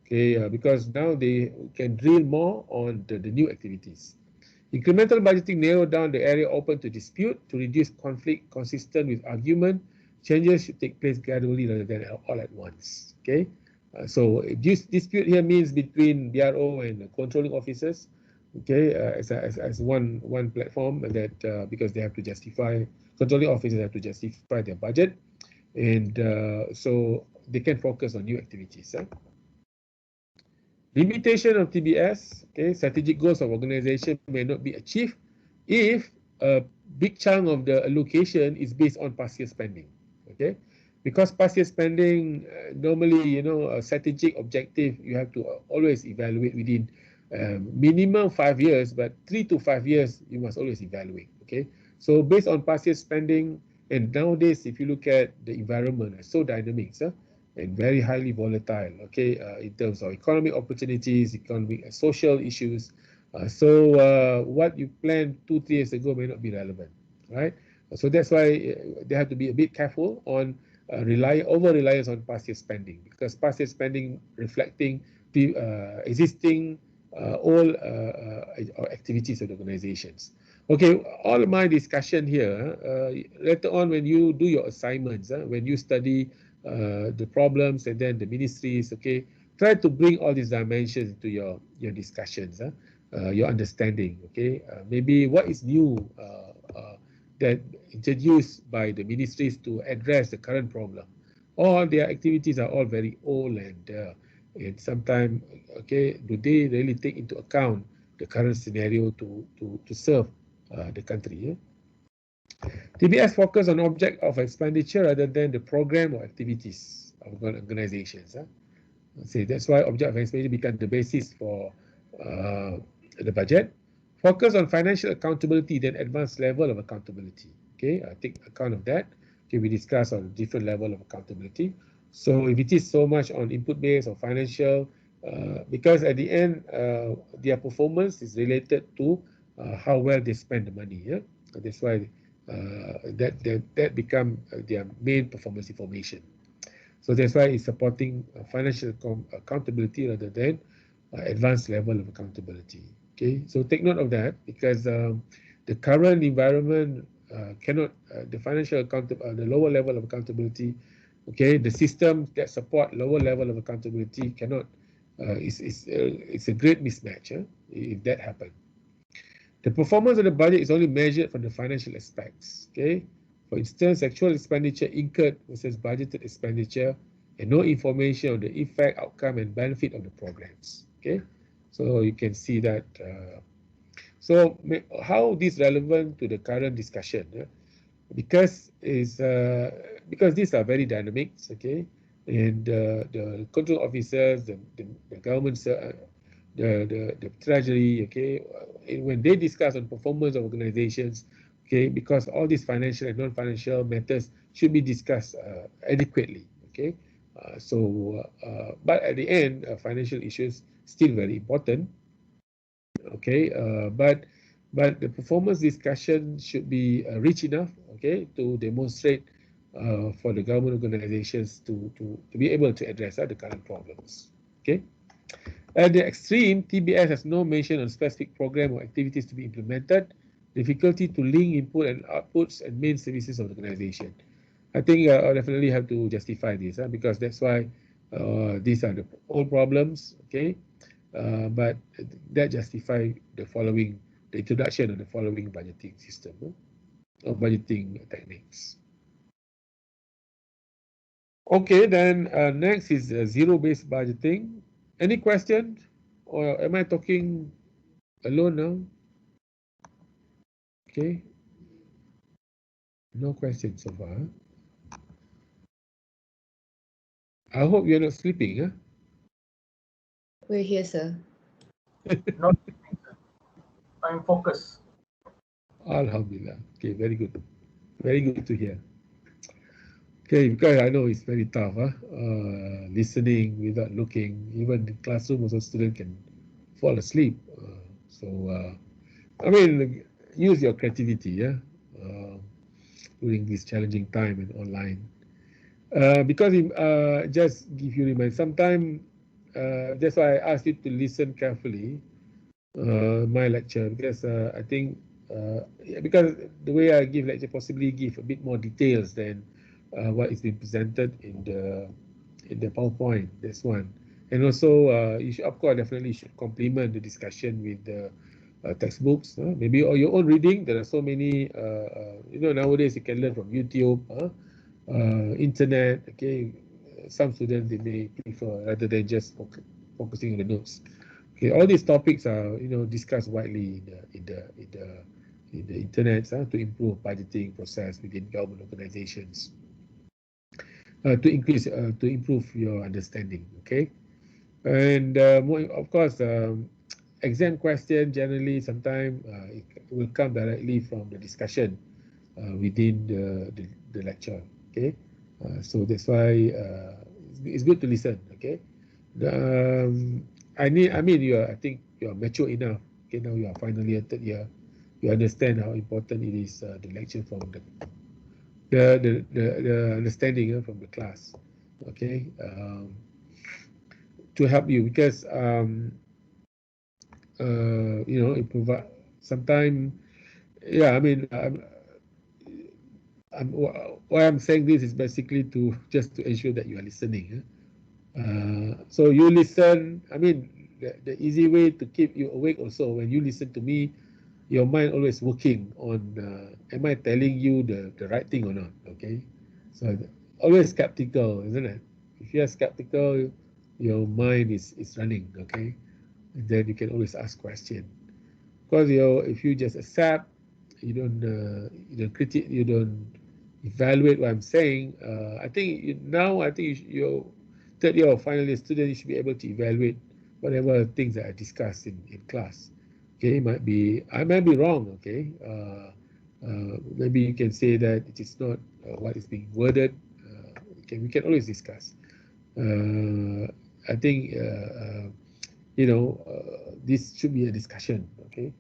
Okay, because now they can drill more on the new activities. Incremental budgeting narrow down the area open to dispute to reduce conflict consistent with argument. Changes should take place gradually rather than all at once. Okay, so dispute here means between BRO and controlling officers. Okay, as one platform, that because they have to justify, controlling officers have to justify their budget, and so they can focus on new activities. Limitation of TBS, okay, strategic goals of organization may not be achieved if a big chunk of the allocation is based on past year spending. Okay, because past year spending normally, a strategic objective you have to always evaluate within minimum 5 years, but 3 to 5 years you must always evaluate. Okay, so based on past year spending, and nowadays if you look at the environment, it's so dynamic, and very highly volatile, okay, in terms of economic opportunities, economic and social issues. So what you planned 2-3 years ago may not be relevant, right? So that's why they have to be a bit careful on over-reliance on past year spending, because past year spending reflecting the existing all activities of the organizations. Okay, all of my discussion here, later on when you do your assignments, when you study the problems and then the ministries, okay, try to bring all these dimensions into your discussions, your understanding, okay. Maybe what is new that introduced by the ministries to address the current problem. All their activities are all very old, and sometimes, okay, do they really take into account the current scenario to serve the country? Yeah? TBS focus on object of expenditure rather than the program or activities of organizations. See, that's why object of expenditure becomes the basis for the budget. Focus on financial accountability, then advanced level of accountability. Okay, take account of that. Okay, we discuss on different level of accountability. So if it is so much on input based or financial, because at the end their performance is related to how well they spend the money. Yeah, that's why that become their main performance information. So that's why it's supporting financial accountability rather than advanced level of accountability. Okay, so take note of that, because the current environment cannot, the financial the lower level of accountability, okay, the systems that support lower level of accountability cannot, it's a great mismatch if that happens. The performance of the budget is only measured from the financial aspects. Okay, for instance, actual expenditure incurred versus budgeted expenditure, and no information on the effect, outcome, and benefit of the programs. Okay, so you can see that. So how this relevant to the current discussion? Because these are very dynamic. Okay, and the control officers, the government, the treasury, okay, when they discuss on performance of organizations, okay, because all these financial and non-financial matters should be discussed adequately. Okay, but at the end, financial issues still very important. Okay, but the performance discussion should be rich enough, okay, to demonstrate for the government organizations to be able to address the current problems. Okay. At the extreme, TBS has no mention on specific program or activities to be implemented, difficulty to link input and outputs and main services of the organization. I think I'll definitely have to justify this because that's why these are the old problems, okay? But that justify the introduction of the following budgeting system or budgeting techniques. Okay, then next is zero-based budgeting. Any questions, or am I talking alone now? Okay, no questions so far. I hope you're not sleeping, huh? We're here, sir. Not I'm focused. Alhamdulillah. Okay, very good. Very good to hear. Okay, because I know it's very tough, listening without looking. Even in classroom, also student can fall asleep. I mean, use your creativity, during this challenging time and online. Because just give you remind, sometime that's why I asked you to listen carefully my lecture, because I think because the way I give lecture possibly give a bit more details than what is being presented in the PowerPoint. That's one. And also you should, of course, definitely should complement the discussion with the textbooks, maybe, or your own reading. There are so many, nowadays you can learn from YouTube, internet. Okay, some students, they may prefer rather than just focusing on the notes. Okay, all these topics are discussed widely in the internet to improve budgeting process within government organizations, to improve your understanding. Okay, and of course, exam question generally sometimes it will come directly from the discussion within the lecture. Okay, so that's why it's good to listen. Okay, I think you are mature enough. Okay, now you are final year, third year. You understand how important it is, the lecture from the understanding from the class. Okay, to help you, because it provide sometimes. Yeah, I mean, why I'm saying this is basically just to ensure that you are listening. So you listen. I mean, the easy way to keep you awake also, when you listen to me, your mind always working on, am I telling you the right thing or not? Okay, so always skeptical, isn't it? If you are skeptical, your mind is running. Okay, and then you can always ask question. Because if you just accept, you don't critique, you don't evaluate what I'm saying. I think your third year or final year student, you should be able to evaluate whatever things that I discussed in class. Okay, I might be wrong. Okay, maybe you can say that it is not what is being worded. We can always discuss. I think this should be a discussion. Okay,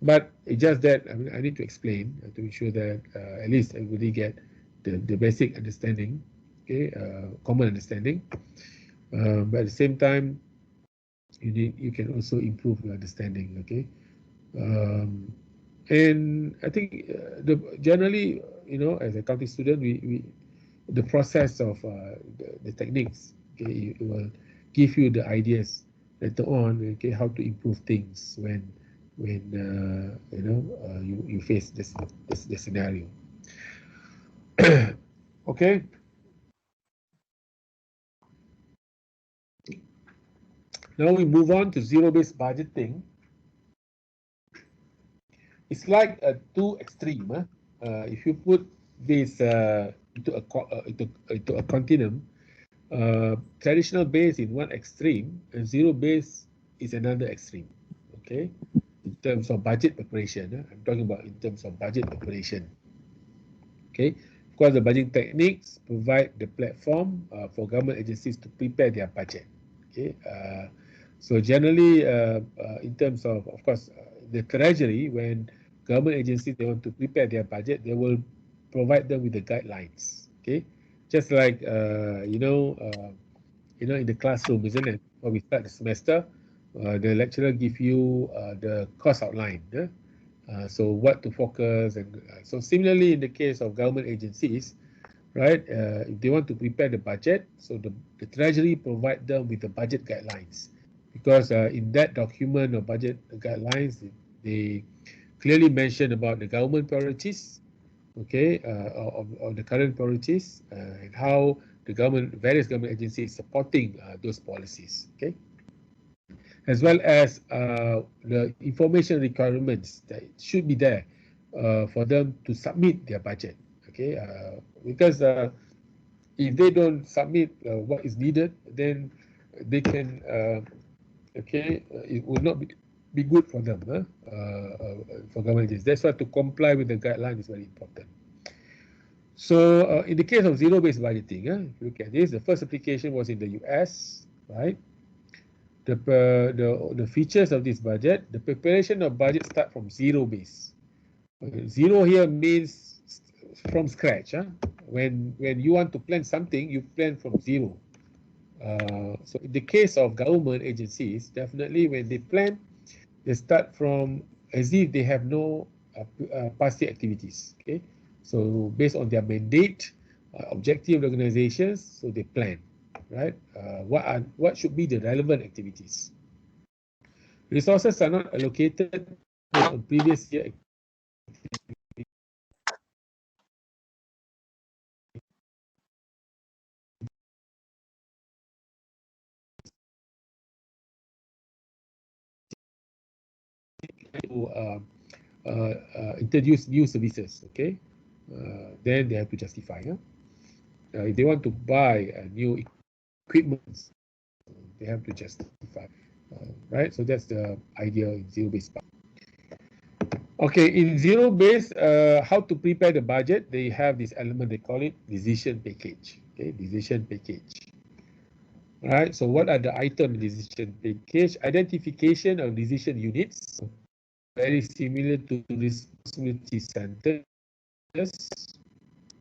but it's just that I need to explain to be sure that at least everybody get the basic understanding. Okay, common understanding. But at the same time, you can also improve your understanding. Okay, and I think generally, as a accounting student, we the process of the techniques, okay, it will give you the ideas later on, okay, how to improve things when you face this scenario. Okay. Now we move on to zero-based budgeting. It's like a two extreme. If you put this into a continuum, traditional base in one extreme and zero base is another extreme. Okay, in terms of budget preparation, I'm talking about in terms of budget preparation. Okay, of course, the budgeting techniques provide the platform for government agencies to prepare their budget. Okay, so generally, in terms of course, the treasury, when government agencies they want to prepare their budget, they will provide them with the guidelines. Okay, just like in the classroom, isn't it? When we start the semester, the lecturer give you the course outline. So what to focus, and so similarly in the case of government agencies, right? If they want to prepare the budget, so the treasury provide them with the budget guidelines, because in that document of budget guidelines, they clearly mention about the government priorities, okay, of the current priorities, and how the various government agencies supporting those policies, okay, as well as the information requirements that should be there for them to submit their budget, okay, because if they don't submit what is needed, then they can, it will not be good for them, for government agencies. That's why to comply with the guideline is very important. So in the case of zero-based budgeting, if you look at this, the first application was in the US, right? The features of this budget, the preparation of budget start from zero base. Zero here means from scratch. When you want to plan something, you plan from zero. So in the case of government agencies, definitely when they plan, they start from as if they have no past year activities. Okay, so based on their mandate, objective of the organizations, so they plan. Right? What should be the relevant activities? Resources are not allocated based on previous year to introduce new services. Okay, then they have to justify. If they want to buy new equipment, they have to justify. Right? So that's the idea in zero-based budget. Okay, in zero-based, how to prepare the budget? They have this element, they call it decision package. Okay, decision package. All right, so what are the items in decision package? Identification of decision units, very similar to responsibility centers.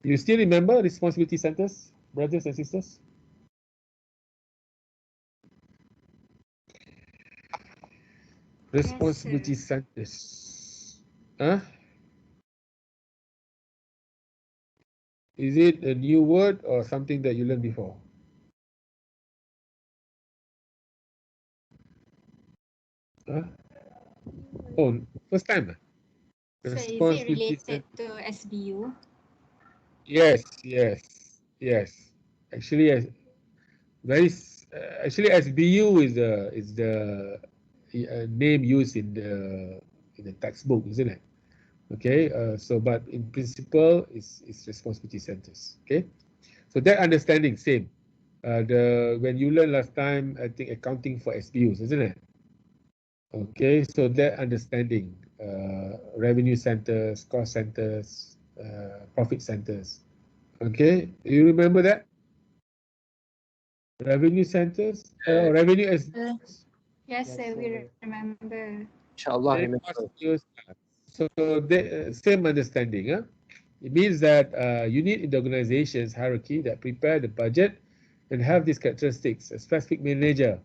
You still remember responsibility centers, brothers and sisters? Responsibility centers. Huh? Is it a new word or something that you learned before? Huh? Oh, first time. So is it related to SBU? Yes. Actually, actually SBU is the name used in the textbook, isn't it? Okay. So, but in principle, it's responsibility centers. Okay. So that understanding same. When you learned last time, I think accounting for SBUs, isn't it? Okay, so that understanding, revenue centers, cost centers, profit centers. Okay, you remember that? Revenue centers, revenue as Yes, sir, we remember. Inshallah, so same understanding. It means that you need in the organization's hierarchy that prepare the budget and have these characteristics: a specific manager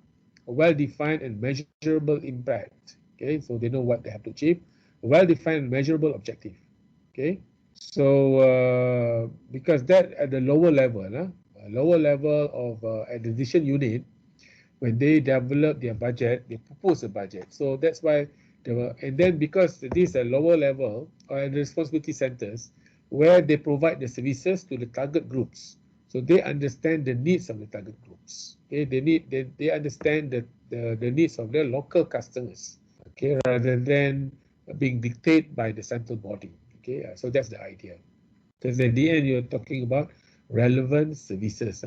a well-defined and measurable impact. Okay, so they know what they have to achieve. A well-defined and measurable objective. Okay, so because that at the lower level, of at the decision unit, when they develop their budget, they propose a budget. So that's why they were, and then because these are lower level or the responsibility centers where they provide the services to the target groups. So they understand the needs of the target groups. Okay, they understand the needs of their local customers. Okay, rather than being dictated by the central body. Okay, so that's the idea. Because at the end, you're talking about relevant services,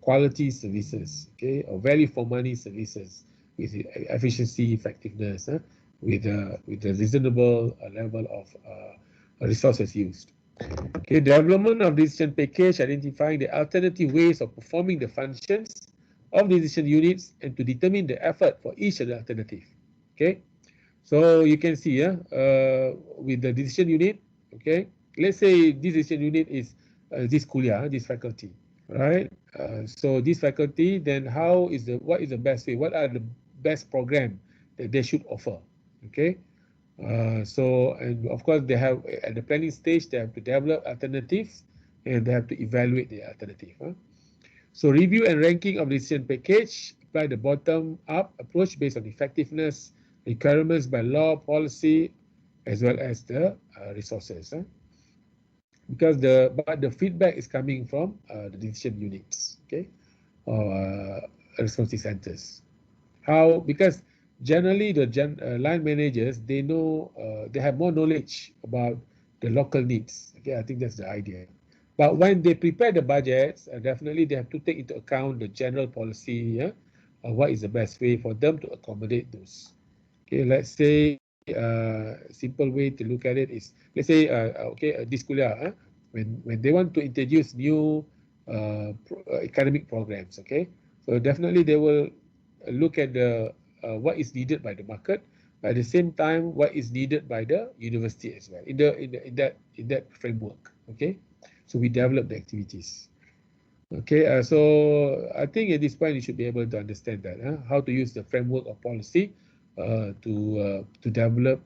quality services, okay, or value for money services with efficiency, effectiveness, with a reasonable level of resources used. Okay, development of decision package, identifying the alternative ways of performing the functions of decision units and to determine the effort for each of the alternative. Okay, so you can see with the decision unit, okay, let's say this decision unit is this kuliah, this faculty, right? So this faculty, then what is the best way? What are the best program that they should offer? Okay, so and of course they have at the planning stage they have to develop alternatives and they have to evaluate the alternative. So review and ranking of decision package, apply the bottom-up approach based on effectiveness, requirements by law, policy, as well as the resources. Because the feedback is coming from the decision units, okay, or responsibility centers. How? Because generally the line managers, they know, they have more knowledge about the local needs. Okay, I think that's the idea. But when they prepare the budgets, definitely they have to take into account the general policy, what is the best way for them to accommodate those. Okay, let's say simple way to look at it is, let's say this kuliah, when they want to introduce new academic programs, okay, so definitely they will look at the what is needed by the market, but at the same time what is needed by the university as well in that framework. Okay, so we develop the activities. Okay, so I think at this point you should be able to understand that how to use the framework of policy to develop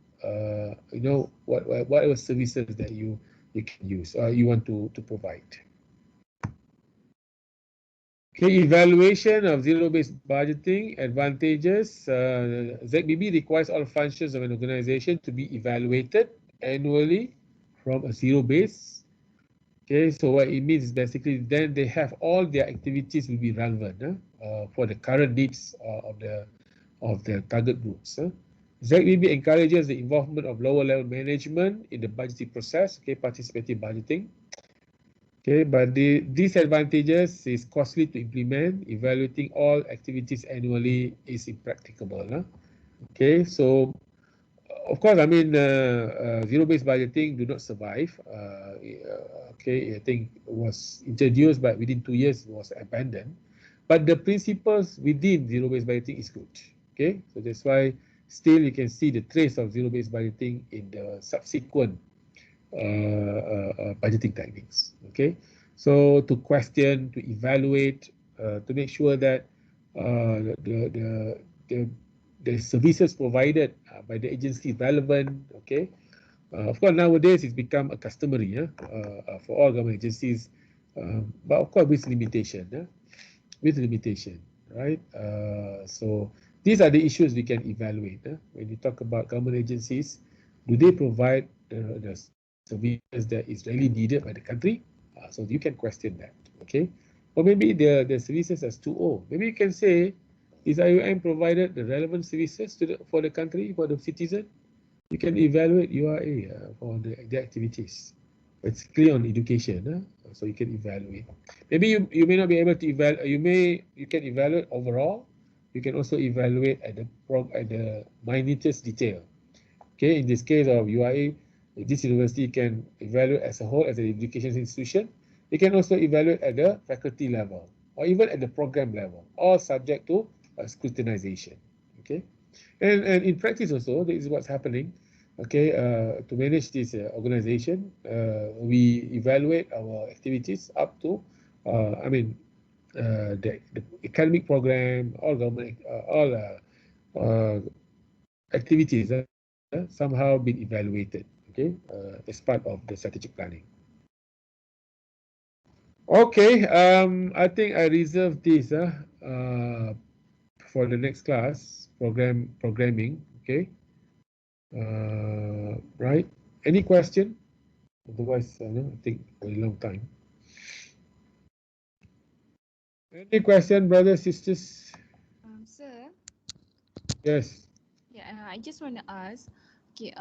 whatever services that you can use or you want to provide. Okay, evaluation of zero-based budgeting advantages. ZBB requires all functions of an organization to be evaluated annually from a zero base. Okay, so what it means is basically then they have all their activities will be relevant for the current needs of the target groups. ZBB encourages the involvement of lower level management in the budgeting process, okay, participative budgeting. Okay, but the disadvantages is costly to implement. Evaluating all activities annually is impracticable. Okay, so of course, I mean, zero-based budgeting do not survive. Okay, I think it was introduced, but within 2 years it was abandoned. But the principles within zero-based budgeting is good. Okay, so that's why still you can see the trace of zero-based budgeting in the subsequent budgeting techniques. Okay, so to question, to evaluate, to make sure that the services provided by the agency relevant. Okay, of course nowadays it's become a customary for all government agencies, but of course with limitation, right? So these are the issues we can evaluate when you talk about government agencies. Do they provide the services that is really needed by the country? So you can question that. Okay, or maybe the services are too old. Maybe you can say, is IUM provided the relevant services for the country, for the citizen? You can evaluate URA for the activities. It's clear on education, so you can evaluate. Maybe you may not be able to evaluate. You can evaluate overall. You can also evaluate at the minutest detail. Okay, in this case of URA, this university can evaluate as a whole as an education institution. It can also evaluate at the faculty level or even at the program level, all subject to scrutinization. Okay, and in practice also, this is what's happening. Okay, to manage this organization, we evaluate our activities up to, the academic program, all government, activities somehow been evaluated, okay, as part of the strategic planning. Okay, I think I reserve this for the next class, programming, okay. Right, any question? Otherwise, I think a long time. Any question, brothers, sisters? Sir, Yes. yeah, I just want to ask, okay,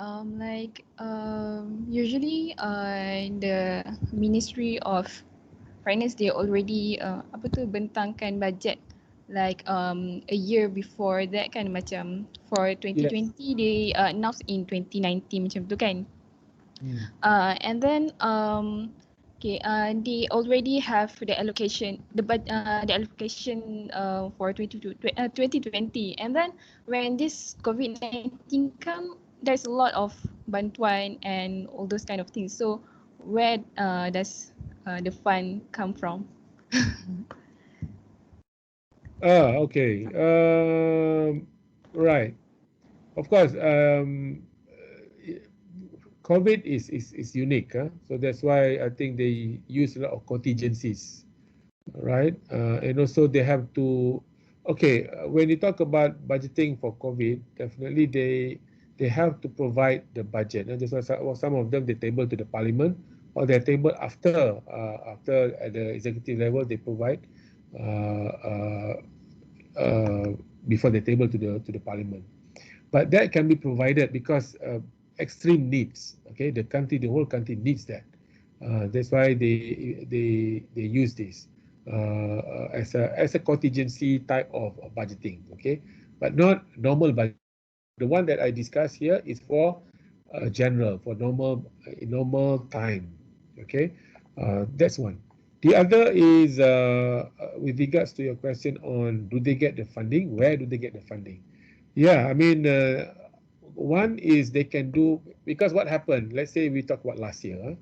usually the Ministry of Finance, they already bentangkan budget like a year before that kan, macam for 2020 they announced in 2019 macam tu kan. And then they already have the allocation, the allocation for 2020. And then when this COVID-19 come, there's a lot of bantuan and all those kind of things. So where does the fund come from? Okay. Right. Of course, COVID is unique, so that's why I think they use a lot of contingencies, right? And also they have to, okay, when you talk about budgeting for COVID, definitely they have to provide the budget. And that's why some of them they table to the parliament, or they table after at the executive level they provide before they table to the parliament. But that can be provided because extreme needs. Okay, the whole country needs that. That's why they use this as a contingency type of budgeting. Okay, but not normal budget. The one that I discussed here is for general, for normal time. Okay, that's one. The other is with regards to your question on do they get the funding? Where do they get the funding? Yeah, I mean, one is they can do, because what happened, let's say we talk about last year.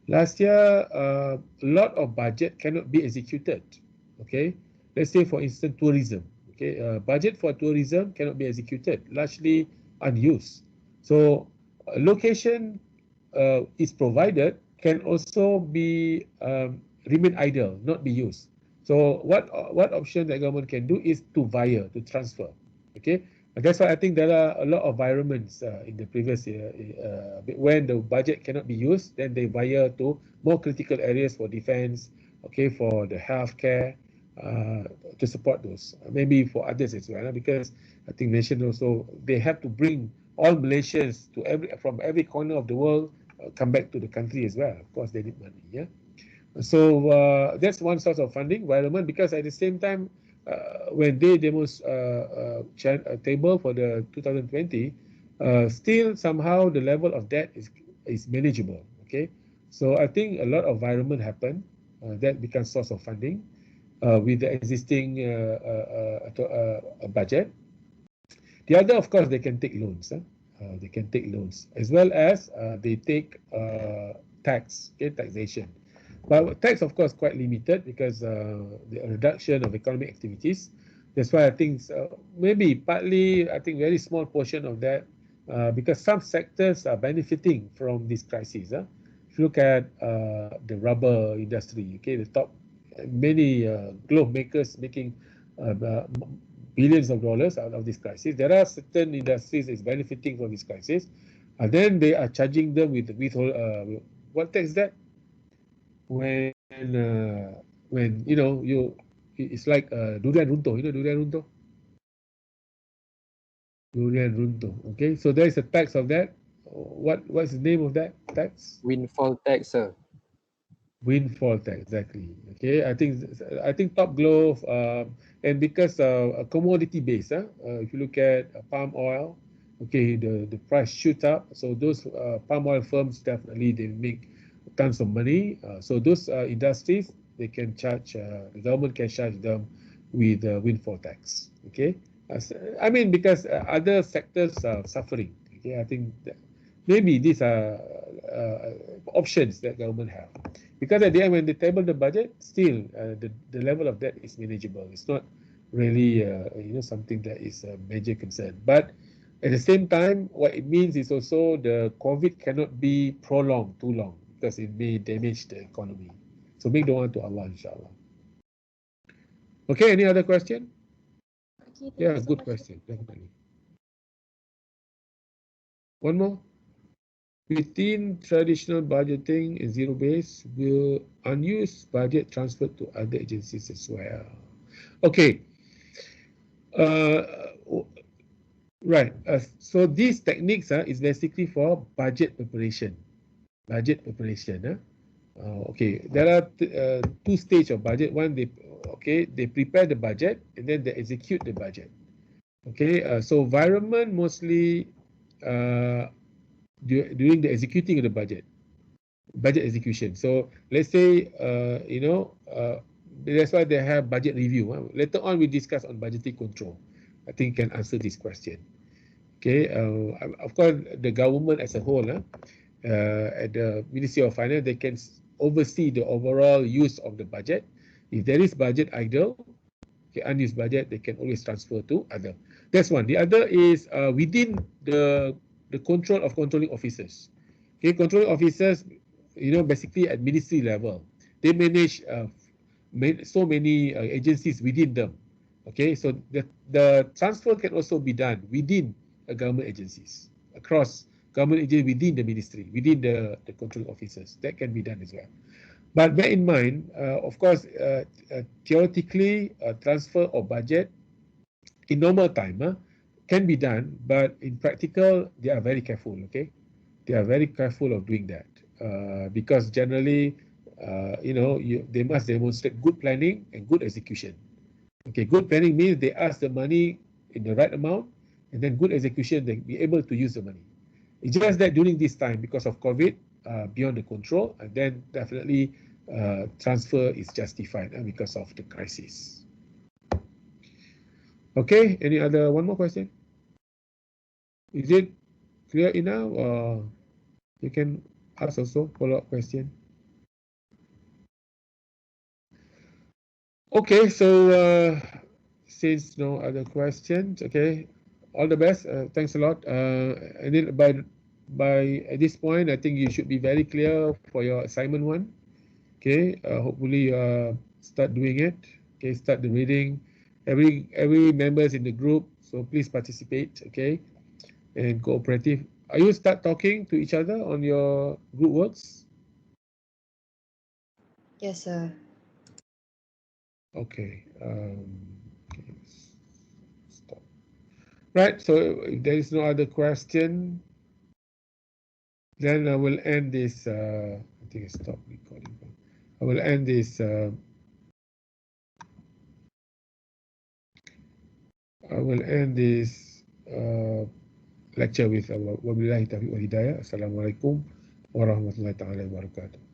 Last year, a lot of budget cannot be executed. Okay, let's say for instance tourism. Okay, budget for tourism cannot be executed, largely unused. So location is provided, can also be remain idle, not be used. So what option the government can do is to transfer. Okay, that's why I think there are a lot of environments in the previous year when the budget cannot be used, then they wire to more critical areas for defense, okay, for the healthcare, to support those. Maybe for others as well, because I think mentioned also they have to bring all Malaysians from every corner of the world come back to the country as well. Of course, they need money. Yeah. So that's one source of funding environment, because at the same time, when they demos table for the 2020, still somehow the level of debt is manageable. Okay, so I think a lot of environment happen that becomes source of funding with the existing budget. The other, of course, they can take loans. They can take loans, as well as they take taxation. But tax, of course, quite limited because the reduction of economic activities. That's why I think maybe partly, I think very small portion of that, because some sectors are benefiting from this crisis. If you look at the rubber industry, okay, the top many glove makers making billions of dollars out of this crisis. There are certain industries that is benefiting from this crisis, and then they are charging them with what tax is that? When you know it's like durian runtuh. You know durian runtuh? Durian runtuh. Okay, so there is a tax of that. What's the name of that tax? Windfall tax, sir. Windfall tax, exactly. Okay, I think Top Glove, and because commodity based, if you look at palm oil, okay, the price shoot up. So those palm oil firms definitely they make tons of money. So those industries they can charge, the government can charge them with windfall tax. Okay, I mean because other sectors are suffering. Okay, I think that maybe these are options that government have. Because at the end, when they table the budget, still the level of debt is manageable. It's not really something that is a major concern. But at the same time, what it means is also the COVID cannot be prolonged too long because it may damage the economy. So make dua to Allah, inshallah. Okay, any other question? Okay, thank Yeah, you so good much. question, definitely. One more. Within traditional budgeting and zero base, will unused budget transferred to other agencies as well? Okay. Right. So these techniques is basically for budget preparation. Budget preparation. Okay. There are two stages of budget. One, they prepare the budget and then they execute the budget. Okay. So environment mostly during the executing of the budget execution. So let's say that's why they have budget review. Later on we discuss on budgeting control. I think you can answer this question. Okay, of course the government as a whole, at the Ministry of Finance, they can oversee the overall use of the budget. If there is budget idle, unused budget, they can always transfer to other. That's one. The other is within the control of controlling officers. Okay, controlling officers, basically at ministry level, they manage so many agencies within them. Okay, so the transfer can also be done within government agencies, across government agencies within the ministry, within the controlling officers. That can be done as well. But bear in mind, of course, theoretically, transfer of budget in normal time can be done, but in practical, they are very careful. Okay, they are very careful of doing that because generally, they must demonstrate good planning and good execution. Okay, good planning means they ask the money in the right amount, and then good execution, they be able to use the money. It's just that during this time, because of COVID, beyond the control, and then definitely transfer is justified because of the crisis. Okay, one more question? Is it clear enough, or you can ask also follow-up question? Okay, so since no other questions, okay, all the best. Thanks a lot. And then by at this point, I think you should be very clear for your assignment one. Okay, hopefully start doing it. Okay, start the reading. Every members in the group, so please participate. Okay, and cooperative. Are you start talking to each other on your group works? Yes, sir. Okay. Okay. Stop. Right. So if there is no other question, then I will end this. I think I stopped recording. I will end this. Lecture with Allah. Wabillahi taufiq wal hidayah. Assalamualaikum warahmatullahi taala wabarakatuh.